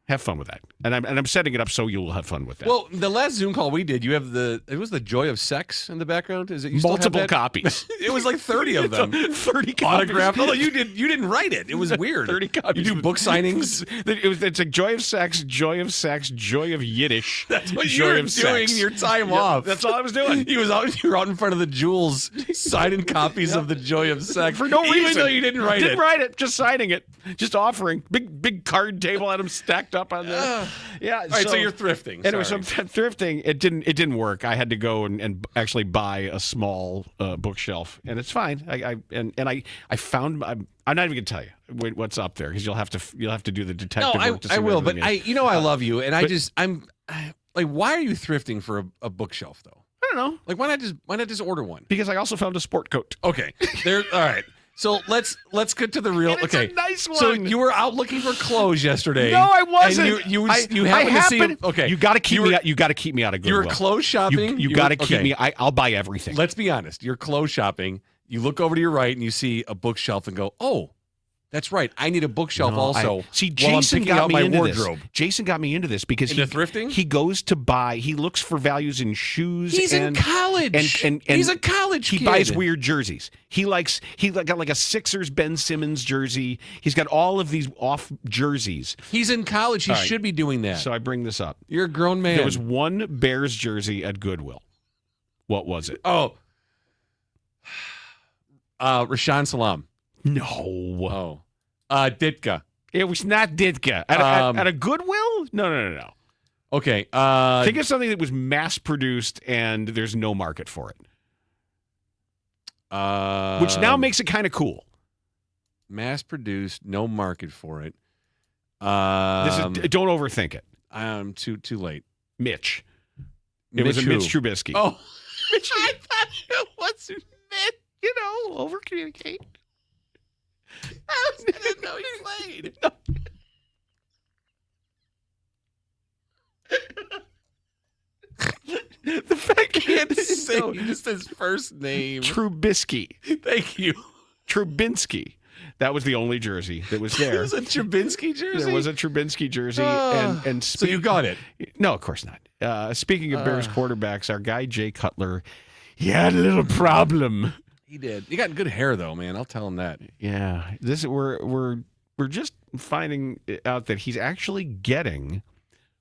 S2: Have fun with that. And I'm setting it up so you'll have fun with that.
S3: Well, the last Zoom call we did, you have it was the Joy of Sex in the background. Is it you
S2: multiple copies?
S3: It was like 30 of them.
S2: 30 copies.
S3: Autographed. Although you didn't write it. It was weird.
S2: 30 copies.
S3: You do book signings.
S2: It's a Joy of Sex, Joy of Sex, Joy of Yiddish.
S3: That's what
S2: Joy
S3: you were
S2: of
S3: doing
S2: sex.
S3: Your time off.
S2: That's all I was doing.
S3: You were out in front of the Jewels signing copies of the Joy of Sex
S2: for no reason.
S3: Even though you didn't write it.
S2: Didn't write it. Just signing it. Just offering. Big card table had them stacked up on there.
S3: Yeah. All right, so you're thrifting.
S2: Anyway, so I'm thrifting. It didn't work. I had to go and actually buy a small bookshelf, and it's fine. I found. I'm not even gonna tell you what's up there because you'll have to do the detective work to see
S3: I will, but
S2: is.
S3: I love you, and I'm like, why are you thrifting for a bookshelf though?
S2: I don't know.
S3: Like, why not just order one?
S2: Because I also found a sport coat.
S3: Okay, there. All right. So let's get to the real.
S2: And it's a nice one.
S3: So you were out looking for clothes yesterday.
S2: No, I wasn't.
S3: And you happened to see. Okay,
S2: you got to keep me. You got to keep me out of Goodwill.
S3: You were clothes shopping.
S2: You got to keep me. I'll buy everything.
S3: Let's be honest. You're clothes shopping. You look over to your right and you see a bookshelf and go, "Oh, that's right. I need a bookshelf also."
S2: Jason got me into
S3: wardrobe.
S2: this. Jason got me into this because
S3: thrifting.
S2: He goes to buy. He looks for values in shoes.
S3: He's in college.
S2: And
S3: he's a college kid.
S2: He buys weird jerseys. He got like a Sixers Ben Simmons jersey. He's got all of these off jerseys.
S3: He's in college. He should be doing that.
S2: So I bring this up.
S3: You're a grown man.
S2: There was one Bears jersey at Goodwill. What was it?
S3: Oh, Rashaan Salam.
S2: No.
S3: Oh. Ditka.
S2: It was not Ditka. At a Goodwill? No.
S3: Okay.
S2: Think of something that was mass produced and there's no market for it. Which now makes it kind of cool.
S3: Mass produced, no market for it.
S2: Don't overthink it.
S3: Too late.
S2: Mitch. It was a Mitch Trubisky.
S3: Oh.
S2: Mitch, I thought it was Mitch. Overcommunicate.
S3: I didn't know he played.
S2: No. The fact he had to say
S3: just his first name.
S2: Trubisky.
S3: Thank you.
S2: Trubinsky. That was the only jersey that was there.
S3: It was a Trubinsky jersey?
S2: There was a Trubinsky jersey.
S3: So you got it?
S2: No, of course not. Speaking of Bears quarterbacks, our guy Jay Cutler, he had a little problem.
S3: He did. You got good hair, though, man. I'll tell him that.
S2: Yeah. We're just finding out that he's actually getting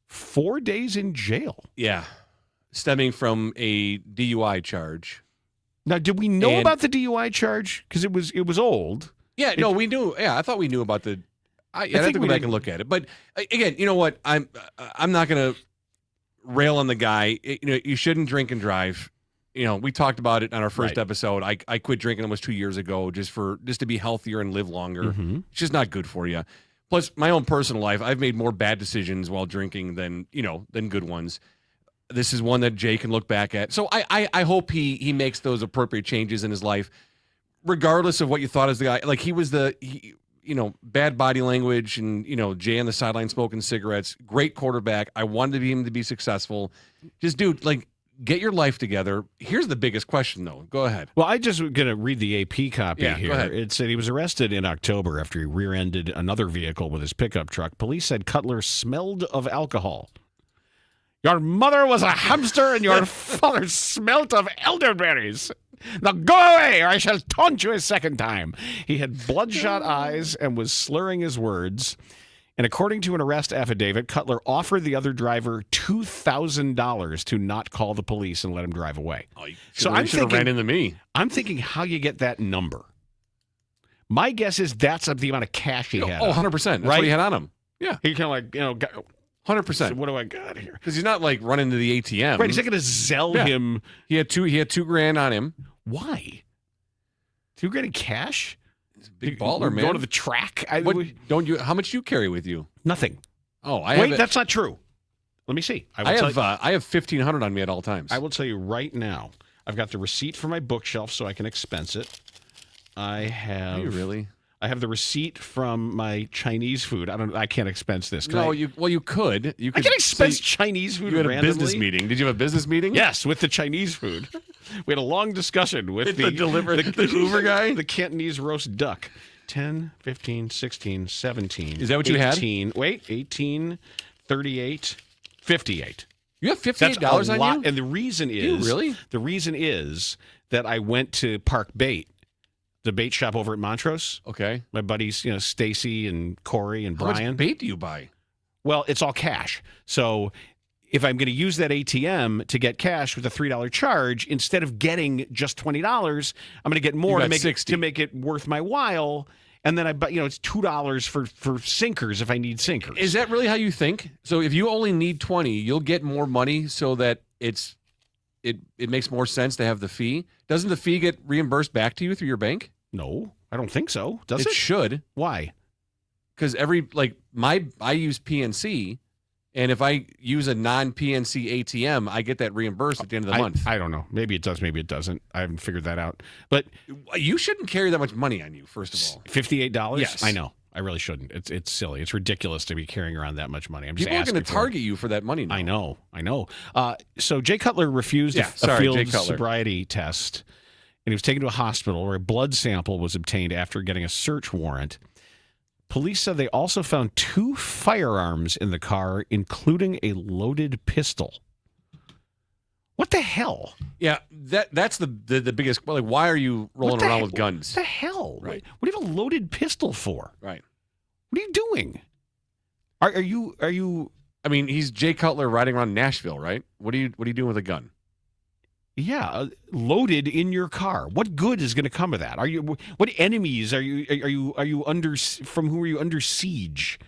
S2: 4 days in jail.
S3: Yeah. Stemming from a DUI charge.
S2: Now, did we know about the DUI charge? Because it was old.
S3: Yeah, no, we knew. Yeah, I thought we knew about the. I have to go back and look at it. But again, you know what? I'm not going to rail on the guy. You shouldn't drink and drive. We talked about it on our first episode. I quit drinking almost 2 years ago just to be healthier and live longer. Mm-hmm. It's just not good for you. Plus, my own personal life, I've made more bad decisions while drinking than good ones. This is one that Jay can look back at. So I hope he makes those appropriate changes in his life, regardless of what you thought as the guy. Like he was bad body language and, Jay on the sideline smoking cigarettes. Great quarterback. I wanted him to be successful. Just, dude, get your life together. Here's the biggest question, though. Go ahead.
S2: Well, I just going to read the AP copy here.
S3: Go ahead.
S2: It said he was arrested in October after he rear-ended another vehicle with his pickup truck. Police said Cutler smelled of alcohol. Your mother was a hamster and your father smelt of elderberries. Now go away or I shall taunt you a second time. He had bloodshot eyes and was slurring his words. And according to an arrest affidavit, Cutler offered the other driver $2,000 to not call the police and let him drive away.
S3: Oh, I'm thinking, ran into me.
S2: I'm thinking how you get that number. My guess is that's the amount of cash he had.
S3: Oh, 100%. That's what he had on him. Yeah.
S2: He kind of
S3: 100%.
S2: So what do I got here?
S3: Because he's not running to the ATM.
S2: Right. He's not going to zell him.
S3: He had $2,000 on him.
S2: Why? $2,000 in cash?
S3: He's a big baller, man.
S2: Go to the track.
S3: How much do you carry with you?
S2: Nothing.
S3: Oh,
S2: that's not true. Let me see.
S3: I have $1,500 on me at all times.
S2: I will tell you right now. I've got the receipt for my bookshelf so I can expense it. I have.
S3: Do you really?
S2: I have the receipt from my Chinese food. I can't expense this.
S3: You could. I
S2: can expense Chinese food.
S3: You had
S2: randomly.
S3: A business meeting. Did you have a business meeting?
S2: Yes, with the Chinese food. We had a long discussion with the
S3: Uber guy,
S2: the Cantonese roast duck. 10, 15, 16, 17.
S3: Is that what
S2: 18,
S3: you had?
S2: Wait, 18, 38, 58.
S3: You have $58 on
S2: lot,
S3: you?
S2: And the reason is,
S3: do you really?
S2: The reason is that I went to Park Bait, the bait shop over at Montrose.
S3: Okay.
S2: My buddies, Stacy and Corey and Brian.
S3: How much bait do you buy?
S2: Well, it's all cash. So if I'm going to use that ATM to get cash with a $3 charge, instead of getting just $20, I'm going to get more to make it worth my while. And then it's $2 for sinkers if I need sinkers.
S3: Is that really how you think? So if you only need 20, you'll get more money so that it makes more sense to have the fee. Doesn't the fee get reimbursed back to you through your bank?
S2: No, I don't think so. Does it?
S3: It should.
S2: Why?
S3: Because I use PNC, and if I use a non-PNC ATM, I get that reimbursed at the end of the month.
S2: I don't know. Maybe it does. Maybe it doesn't. I haven't figured that out. But
S3: you shouldn't carry that much money on you. First of all,
S2: $58.
S3: Yes,
S2: I know. I really shouldn't. It's silly. It's ridiculous to be carrying around that much money.
S3: People are going to target you for that money now.
S2: I know. So Jay Cutler refused a field sobriety test, and he was taken to a hospital where a blood sample was obtained after getting a search warrant. Police said they also found 2 firearms in the car, including a loaded pistol. What the hell?
S3: Yeah, that's the biggest. Why are you rolling around with guns?
S2: What the hell?
S3: Right.
S2: What do you have a loaded pistol for?
S3: Right.
S2: What are you doing? Are you?
S3: I mean, he's Jay Cutler riding around Nashville, right? What are you doing with a gun?
S2: Yeah, loaded in your car. What good is going to come of that? What enemies are you under? From who are you under siege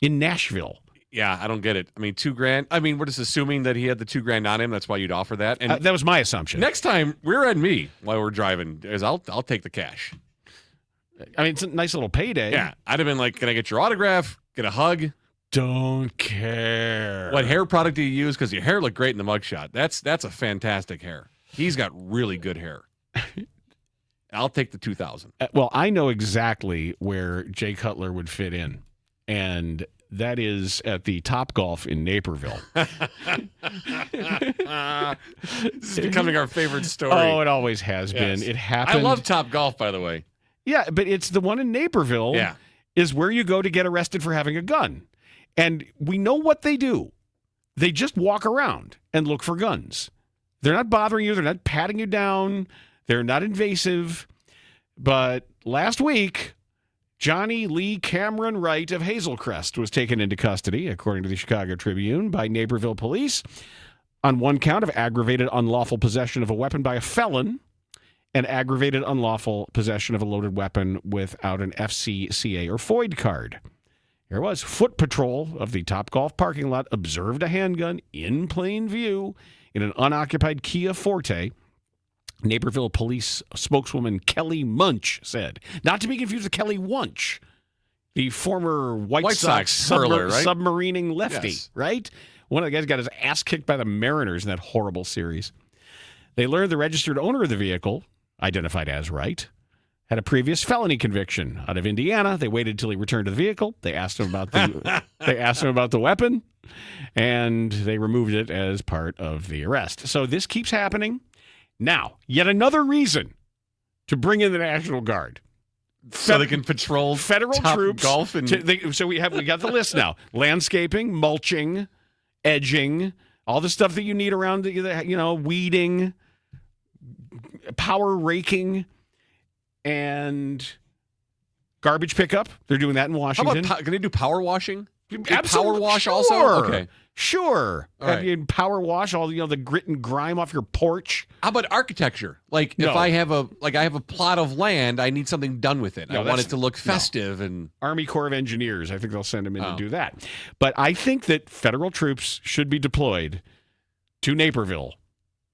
S2: in Nashville?
S3: Yeah, I don't get it. I mean, $2,000. I mean, we're just assuming that he had the $2,000 on him. That's why you'd offer that. And
S2: that was my assumption.
S3: Next time, rear-end me while we're driving, is I'll take the cash.
S2: I mean, it's a nice little payday.
S3: Yeah, I'd have been like, "Can I get your autograph? Get a hug?"
S2: Don't care.
S3: What hair product do you use? Because your hair looked great in the mugshot. That's a fantastic hair. He's got really good hair. I'll take the 2,000.
S2: Well, I know exactly where Jay Cutler would fit in, and that is at the Top Golf in Naperville.
S3: This is becoming our favorite story.
S2: Oh, it always has been. It happened.
S3: I love Top Golf, by the way.
S2: Yeah, but it's the one in Naperville.
S3: Yeah.
S2: Is where you go to get arrested for having a gun. And we know what they do. They just walk around and look for guns. They're not bothering you. They're not patting you down. They're not invasive. But last week, Johnny Lee Cameron Wright of Hazelcrest was taken into custody, according to the Chicago Tribune, by Naperville police on one count of aggravated unlawful possession of a weapon by a felon and aggravated unlawful possession of a loaded weapon without an FCCA or FOID card. Here it was. Foot patrol of the Topgolf parking lot observed a handgun in plain view in an unoccupied Kia Forte. Naperville police spokeswoman Kelly Munch said, not to be confused with Kelly Wunsch, the former White Sox
S3: hurler, right?
S2: submarining lefty,
S3: Yes.
S2: Right? One of the guys got his ass kicked by the Mariners in that horrible series. They learned the registered owner of the vehicle, identified as Wright, had a previous felony conviction out of Indiana. They waited till he returned to the vehicle. They asked him about the weapon, and they removed it as part of the arrest. So this keeps happening. Now, yet another reason to bring in the National Guard.
S3: So they can patrol
S2: federal
S3: Top
S2: troops.
S3: Golf and
S2: So we got the list now. Landscaping, mulching, edging, all the stuff that you need around, weeding, power raking, and garbage pickup. They're doing that in Washington.
S3: How about can they do power washing?
S2: Absolutely.
S3: Power wash
S2: Sure.
S3: also? Okay.
S2: Sure.
S3: All right.
S2: You power wash all the grit and grime off your porch.
S3: How about architecture? Like if I have a plot of land, I need something done with it. I want it to look festive and
S2: Army Corps of Engineers. I think they'll send them in to do that. But I think that federal troops should be deployed to Naperville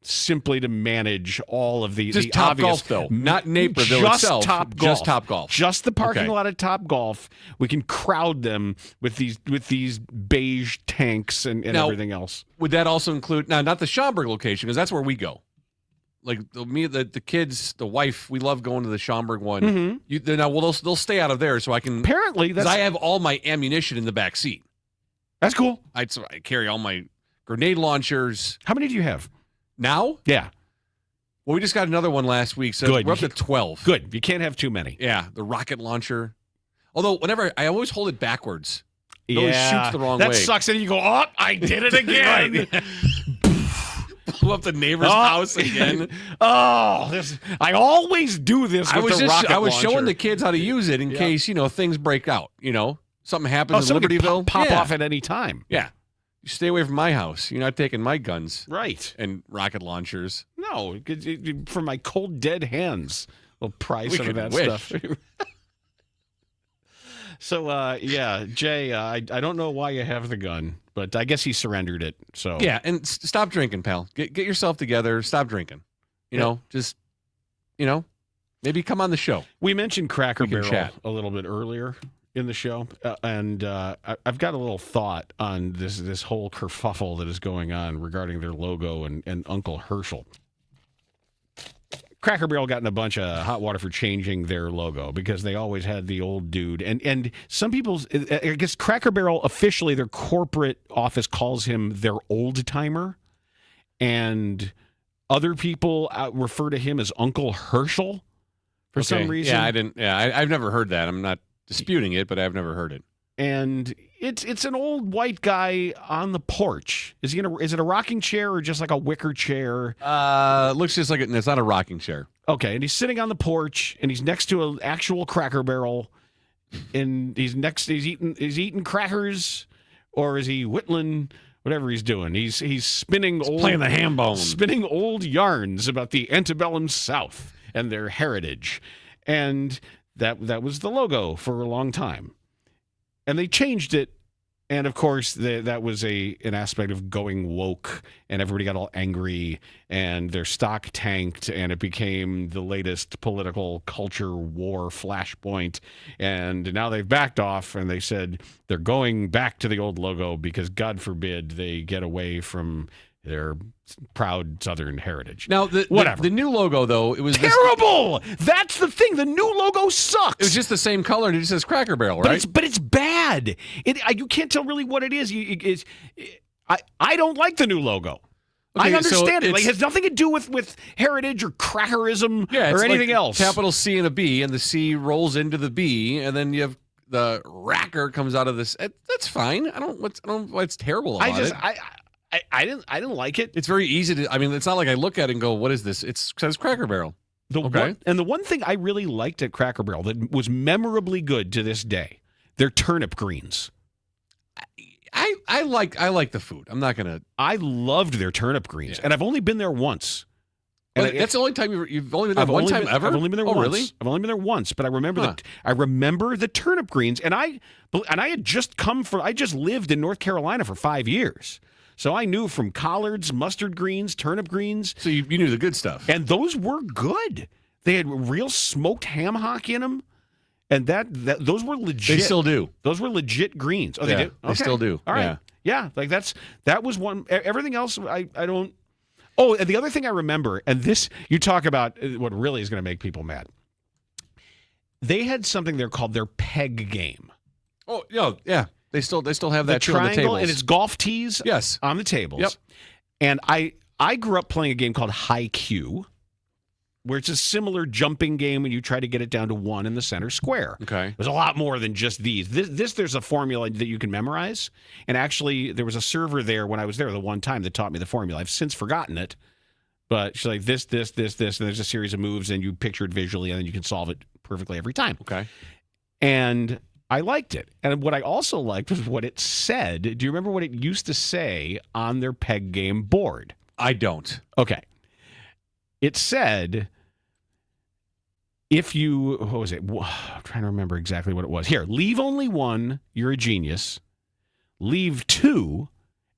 S2: simply to manage all of the
S3: just Top
S2: obvious,
S3: Golf though, not Naperville
S2: just
S3: itself.
S2: Top Golf.
S3: Just Top Golf.
S2: Just the parking lot at Top Golf. We can crowd them with these beige tanks and
S3: now,
S2: everything else.
S3: Would that also include now not the Schaumburg location because that's where we go. Like the kids, the wife, we love going to the Schaumburg one. Mm-hmm. They'll stay out of there so I can.
S2: Apparently, because
S3: I have all my ammunition in the back seat.
S2: That's cool.
S3: I carry all my grenade launchers.
S2: How many do you have
S3: now?
S2: Yeah.
S3: Well, we just got another one last week, so
S2: Good.
S3: We're up to 12.
S2: Good. You can't have too many.
S3: Yeah, the rocket launcher. Although whenever I always hold it backwards. It
S2: Yeah,
S3: always shoots the wrong way.
S2: That sucks. And you go, oh, I did it again.
S3: Blew up the neighbor's house again.
S2: I always do this with the rocket
S3: I was
S2: launcher.
S3: showing the kids how to use it in case, things break out. Something happens in Libertyville.
S2: Pop off at any time.
S3: Yeah. You stay away from my house. You're not taking my guns.
S2: Right.
S3: And rocket launchers.
S2: No, from my cold, dead hands. We'll pry some of that stuff. So, Jay, I don't know why you have the gun, but I guess he surrendered it. So
S3: yeah, and stop drinking, pal. Get yourself together. Stop drinking. Maybe come on the show.
S2: We mentioned Cracker Barrel a little bit earlier in the show, and I've got a little thought on this whole kerfuffle that is going on regarding their logo and Uncle Herschel. Cracker Barrel got in a bunch of hot water for changing their logo because they always had the old dude. And some people, I guess Cracker Barrel, officially their corporate office calls him their old timer. And other people refer to him as Uncle Herschel for some reason.
S3: Yeah, I've never heard that. I'm not disputing it, but I've never heard it.
S2: And it's an old white guy on the porch. Is it a rocking chair or just like a wicker chair?
S3: Looks just like it's not a rocking chair.
S2: Okay, and he's sitting on the porch and he's next to an actual Cracker Barrel, and he's eating crackers, or is he whittling whatever he's doing? He's
S3: playing the ham bone,
S2: spinning old yarns about the antebellum South and their heritage, and that was the logo for a long time. And they changed it, and of course that was an aspect of going woke, and everybody got all angry, and their stock tanked, and it became the latest political culture war flashpoint. And now they've backed off, and they said they're going back to the old logo because God forbid they get away from their proud Southern heritage.
S3: Now, the new logo, though, it was
S2: terrible. That's the thing. The new logo sucks.
S3: It was just the same color, and it just says Cracker Barrel, right?
S2: But it's bad. You can't tell really what it is. I don't like the new logo. Okay, I understand it. Like, it has nothing to do with heritage or crackerism or anything else.
S3: Capital C and a B, and the C rolls into the B, and then you have the racker comes out of this. That's fine. I don't know what's terrible about it.
S2: I didn't like it.
S3: It's very easy to. I mean, it's not like I look at it and go, "What is this?" It says Cracker Barrel.
S2: The one thing I really liked at Cracker Barrel that was memorably good to this day, their turnip greens.
S3: I like the food. I'm not gonna.
S2: I loved their turnip greens, and I've only been there once.
S3: And that's the only time you've only been there one time ever.
S2: I've only been there once.
S3: Really?
S2: I've only been there once, but I remember the turnip greens, and I had just I just lived in North Carolina for 5 years, so I knew from collards, mustard greens, turnip greens.
S3: So you knew the good stuff,
S2: and those were good. They had real smoked ham hock in them. And those were legit.
S3: They still do.
S2: Those were legit greens. Oh, they do? Okay.
S3: They still do.
S2: All right. Yeah. Like that was one. Everything else, I don't. Oh, and the other thing I remember, and this, you talk about what really is going to make people mad. They had something there called their peg game.
S3: Oh, yeah. They still have that too on the tables.
S2: And it's golf tees on the tables.
S3: Yep.
S2: And I grew up playing a game called High Q, where it's a similar jumping game when you try to get it down to one in the center square.
S3: Okay.
S2: There's a lot more than just these. There's a formula that you can memorize. And actually, there was a server there when I was there the one time that taught me the formula. I've since forgotten it. But she's like, this, and there's a series of moves, and you picture it visually, and then you can solve it perfectly every time.
S3: Okay.
S2: And I liked it. And what I also liked was what it said. Do you remember what it used to say on their peg game board?
S3: I don't.
S2: Okay. It said, what was it? I'm trying to remember exactly what it was. Here, leave only one, you're a genius. Leave two,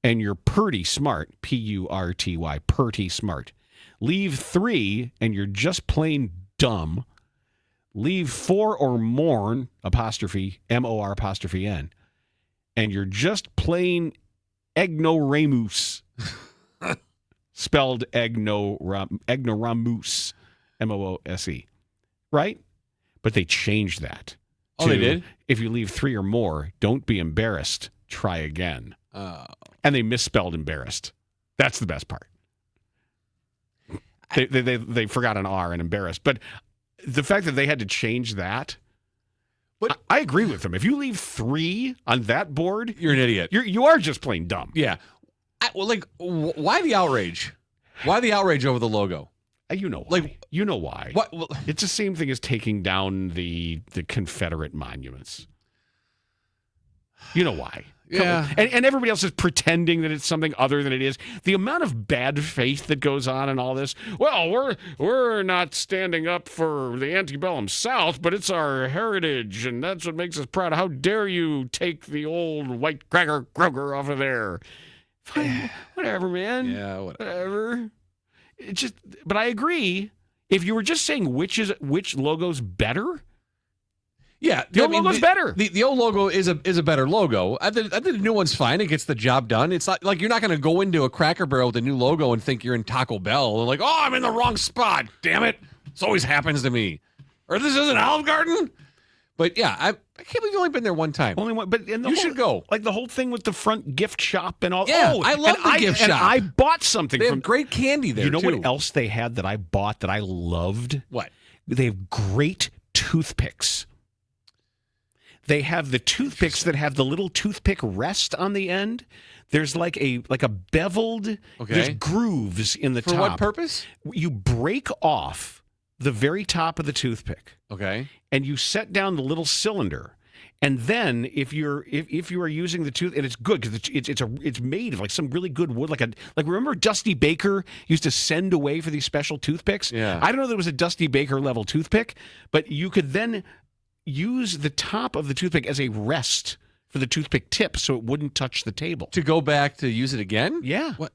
S2: and you're purty smart. P-U-R-T-Y, purty smart. Leave three, and you're just plain dumb. Leave four or more, apostrophe, M-O-R apostrophe N, and you're just plain ignoramus. Spelled ignoramus, M-O-O-S-E, right? But they changed that.
S3: Oh, they did?
S2: If you leave three or more, don't be embarrassed. Try again. And they misspelled embarrassed. That's the best part. They forgot an R and embarrassed. But the fact that they had to change that, but I agree with them. If you leave three on that board,
S3: you're an idiot.
S2: You are just plain dumb.
S3: Yeah. Why the outrage? Why the outrage over the logo?
S2: You know why. You know why.
S3: What? Well,
S2: it's the same thing as taking down the Confederate monuments. You know why.
S3: Yeah.
S2: And everybody else is pretending that it's something other than it is. The amount of bad faith that goes on in all this. Well, we're not standing up for the antebellum South, but it's our heritage, and that's what makes us proud. How dare you take the old white cracker croaker off of there? Fine, whatever, man.
S3: Yeah,
S2: whatever. It's just, but I agree. If you were just saying which logo's better,
S3: yeah,
S2: the old logo's better.
S3: The old logo is a better logo. I think the new one's fine. It gets the job done. It's not like you're not going to go into a Cracker Barrel with a new logo and think you're in Taco Bell and like, oh, I'm in the wrong spot. Damn it! This always happens to me. Or this isn't Olive Garden. But yeah, I can't believe you've only been there one time.
S2: Only one, but you
S3: should go.
S2: Like the whole thing with the front gift shop and all.
S3: Yeah, I love the gift shop.
S2: And I bought something.
S3: They have great candy there.
S2: You know what else they had that I bought that I loved?
S3: What?
S2: They have great toothpicks. They have the toothpicks that have the little toothpick rest on the end. There's like a beveled.
S3: Okay.
S2: There's grooves in the top.
S3: For what purpose?
S2: You break off the very top of the toothpick.
S3: Okay.
S2: And you set down the little cylinder, and then if you are using the tooth, and it's good because it's made of like some really good wood, like remember Dusty Baker used to send away for these special toothpicks.
S3: Yeah.
S2: I don't know if there was a Dusty Baker level toothpick, but you could then use the top of the toothpick as a rest for the toothpick tip, so it wouldn't touch the table.
S3: To go back to use it again?
S2: Yeah.
S3: What?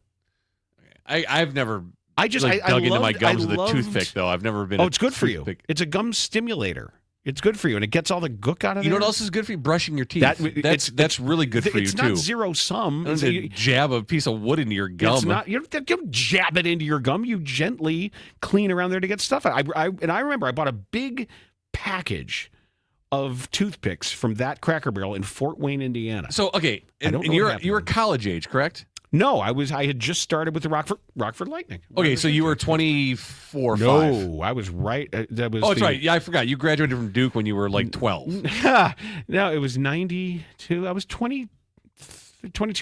S3: I've never. I
S2: dug
S3: into my gums with a toothpick, though. I've never been.
S2: Oh, it's good for you. It's a gum stimulator. It's good for you, and it gets all the gook out of
S3: You
S2: there.
S3: know what else is good for you? Brushing your teeth. That's really good for you, too.
S2: It's not zero sum.
S3: You jab a piece of wood into your gum.
S2: It's not. You don't jab it into your gum. You gently clean around there to get stuff out. I remember I bought a big package of toothpicks from that Cracker Barrel in Fort Wayne, Indiana.
S3: So, okay, and you were college age, correct?
S2: No, I had just started with the Rockford Lightning.
S3: Okay, so you were 24 or 5.
S2: No, I was right. That was
S3: that's right. Yeah, I forgot. You graduated from Duke when you were like 12.
S2: No, it was 92. I was 22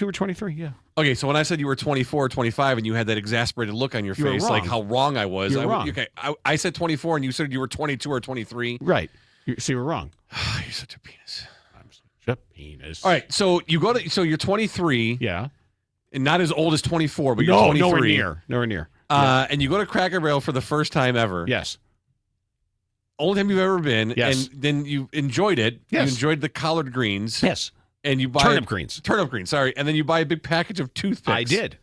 S2: or 23, yeah.
S3: Okay, so when I said you were 24 or 25 and you had that exasperated look on your face, like how wrong I was.
S2: You're wrong.
S3: Okay, I said 24 and you said you were 22 or 23.
S2: Right. So you were wrong.
S3: You're such a penis.
S2: I'm such a penis.
S3: All right, so you're 23.
S2: Yeah.
S3: And not as old as 24, but you're 23.
S2: Nowhere near.
S3: And you go to Cracker Barrel for the first time ever.
S2: Yes.
S3: Only time you've ever been.
S2: Yes. And
S3: then you enjoyed it.
S2: Yes.
S3: You enjoyed the collard greens.
S2: Yes.
S3: And you buy
S2: turnip greens.
S3: Turnip greens, sorry. And then you buy a big package of toothpicks.
S2: I did.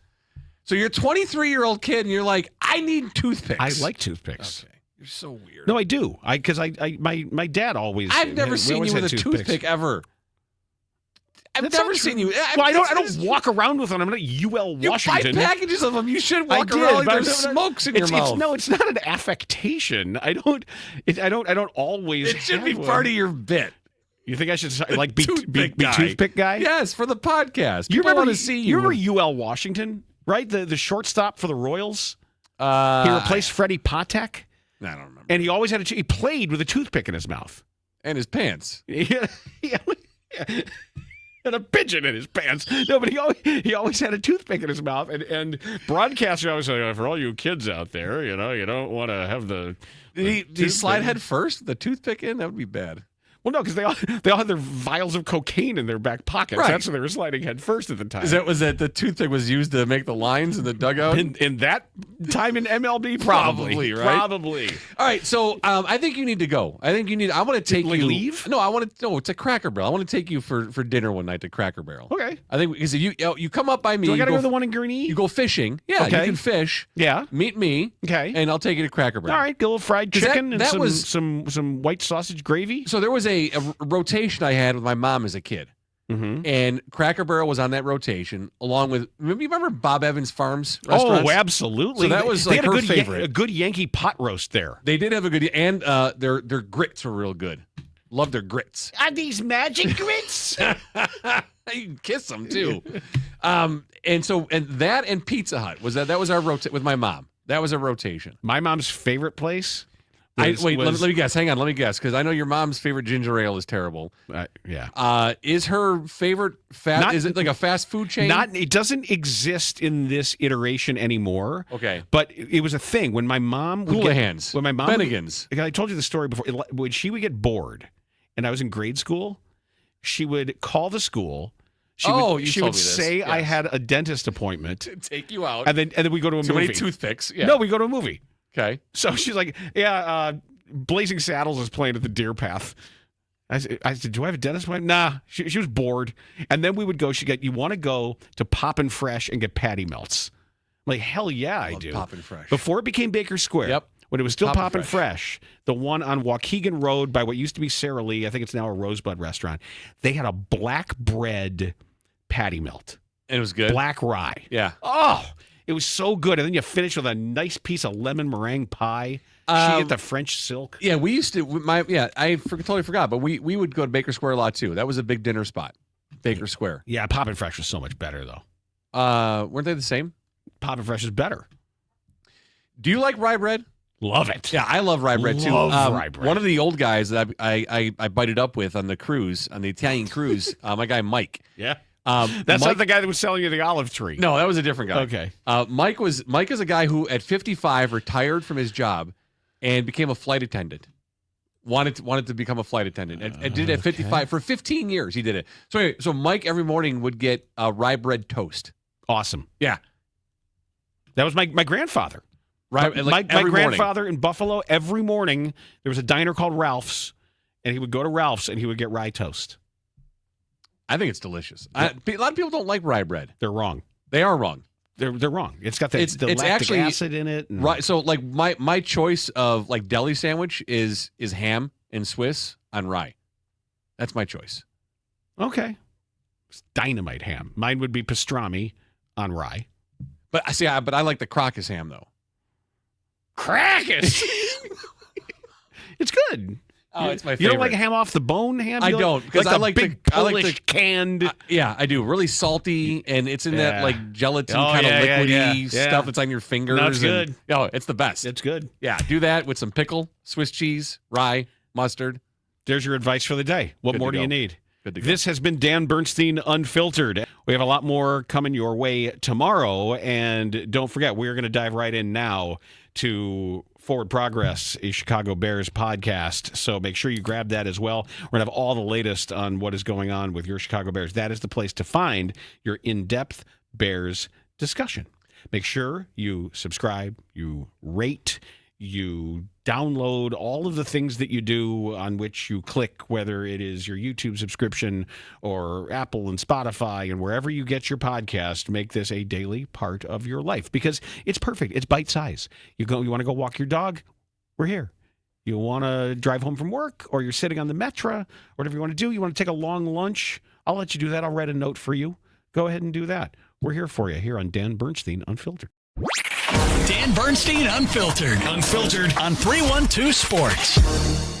S3: So you're a 23-year-old kid, and you're like, I need toothpicks.
S2: I like toothpicks.
S3: Okay. You're so weird.
S2: No, I do. Because my dad always.
S3: I've never seen you with a toothpick ever. I've never seen you.
S2: Well, I don't walk around with them. I'm not UL Washington.
S3: You buy packages of them. You should walk around like there's smokes in your mouth.
S2: No, it's not an affectation. I don't always.
S3: It should be part of your bit.
S2: You think I should be toothpick guy?
S3: Yes, for the podcast.
S2: You want to see you. Remember UL Washington, right? The shortstop for the Royals. He replaced Freddie Patek.
S3: I don't remember.
S2: And he always had he played with a toothpick in his mouth
S3: and his pants.
S2: Yeah. And a pigeon in his pants. No, but he always had a toothpick in his mouth. And broadcasters always say, for all you kids out there, you don't want to have the.
S3: Did he slide head first, the toothpick in? That would be bad.
S2: Well, no, because they all had their vials of cocaine in their back pockets.
S3: Right.
S2: That's why they were sliding head first at the time.
S3: Was that the toothpick was used to make the lines in the dugout?
S2: In that time in MLB?
S3: Probably, right?
S2: Probably.
S3: All right, so I think you need to go. I want to take you.
S2: Leave?
S3: No, it's a Cracker Barrel. I want to take you for dinner one night to Cracker Barrel.
S2: Okay.
S3: I think because if you come up by me.
S2: Do I got to go to the one in Gurnee?
S3: You go fishing. Yeah,
S2: okay.
S3: You can fish.
S2: Yeah.
S3: Meet me.
S2: Okay.
S3: And I'll take you to Cracker Barrel.
S2: All right, get a little fried chicken and some white sausage gravy.
S3: So there was a rotation I had with my mom as a kid.
S2: Mm-hmm.
S3: And Cracker Barrel was on that rotation, along with you remember Bob Evans Farms restaurants?
S2: Oh, absolutely.
S3: So that was like her favorite.
S2: A good Yankee pot roast there.
S3: They did have a good, and their grits were real good. Love their grits.
S2: Are these magic grits?
S3: You can kiss them too. And that and Pizza Hut that was our rotation with my mom. That was a rotation.
S2: My mom's favorite place.
S3: Let me guess. Hang on, let me guess, because I know your mom's favorite ginger ale is terrible.
S2: Yeah.
S3: Is her favorite is it like a fast food chain?
S2: It doesn't exist in this iteration anymore.
S3: Okay.
S2: But it was a thing when my mom would
S3: Houlihan's.
S2: When my mom
S3: Bennigan's.
S2: I told you the story before. When she would get bored, and I was in grade school, she would call the school. She would say I had a dentist appointment
S3: to take you out,
S2: and then we go to a movie.
S3: Too many toothpicks. Yeah.
S2: No, we go to a movie.
S3: Okay.
S2: So she's like, Blazing Saddles is playing at the Deer Path. I said, do I have a dentist appointment? Nah. She was bored. And then we would go, you want to go to Poppin' Fresh and get patty melts? I'm like, hell yeah, I do.
S3: Poppin' Fresh.
S2: Before it became Baker Square.
S3: Yep.
S2: When it was still Poppin' Fresh, the one on Waukegan Road by what used to be Sara Lee, I think it's now a Rosebud restaurant, they had a black bread patty melt.
S3: And it was good?
S2: Black rye.
S3: Yeah.
S2: Oh, it was so good. And then you finish with a nice piece of lemon meringue pie. She had the French silk.
S3: Yeah, we used to. I totally forgot, but we would go to Baker Square a lot too. That was a big dinner spot. Baker Square.
S2: Yeah, Poppin' Fresh was so much better though.
S3: Weren't they the same?
S2: Poppin' Fresh is better.
S3: Do you like rye bread?
S2: Love it.
S3: Yeah, I love rye bread too.
S2: Love rye bread.
S3: One of the old guys that I bited up with on the cruise, on the Italian cruise, my guy Mike.
S2: Yeah. That's not the guy that was selling you the olive tree.
S3: No, that was a different guy.
S2: Okay.
S3: Mike is a guy who at 55 retired from his job and became a flight attendant. Wanted to become a flight attendant and did it at 55 for 15 years. He did it. So anyway, Mike every morning would get rye bread toast.
S2: Awesome.
S3: Yeah.
S2: That was my grandfather.
S3: Right.
S2: My grandfather in Buffalo, every morning there was a diner called Ralph's, and he would go to Ralph's and he would get rye toast.
S3: I think it's delicious. A lot of people don't like rye bread.
S2: They're wrong.
S3: They are wrong.
S2: They're wrong. It's got the lactic acid in it.
S3: Right. So like my choice of like deli sandwich is ham and Swiss on rye. That's my choice.
S2: Okay. It's dynamite ham. Mine would be pastrami on rye.
S3: But I like the Crocus ham, though.
S2: Crocus? It's good.
S3: Oh, it's my favorite.
S2: You don't like ham off the bone ham?
S3: I don't, because I like
S2: big Polish canned.
S3: Yeah, I do. Really salty, and it's in that like gelatin kind of liquidy stuff that's on your fingers.
S2: That's good.
S3: It's the best.
S2: It's good.
S3: Yeah, do that with some pickle, Swiss cheese, rye, mustard.
S2: There's your advice for the day. What more do you need?
S3: Good to go.
S2: This has been Dan Bernstein Unfiltered. We have a lot more coming your way tomorrow, and don't forget, we're going to dive right in now to Forward Progress, a Chicago Bears podcast. So make sure you grab that as well. We're going to have all the latest on what is going on with your Chicago Bears. That is the place to find your in-depth Bears discussion. Make sure you subscribe, you rate, you download all of the things that you do on which you click, whether it is your YouTube subscription or Apple and Spotify and wherever you get your podcast. Make this a daily part of your life because it's perfect. It's bite size. You want to go walk your dog? We're here. You want to drive home from work, or you're sitting on the Metra, whatever you want to do. You want to take a long lunch? I'll let you do that. I'll write a note for you. Go ahead and do that. We're here for you here on Dan Bernstein Unfiltered.
S1: Dan Bernstein Unfiltered. Unfiltered on 312 Sports.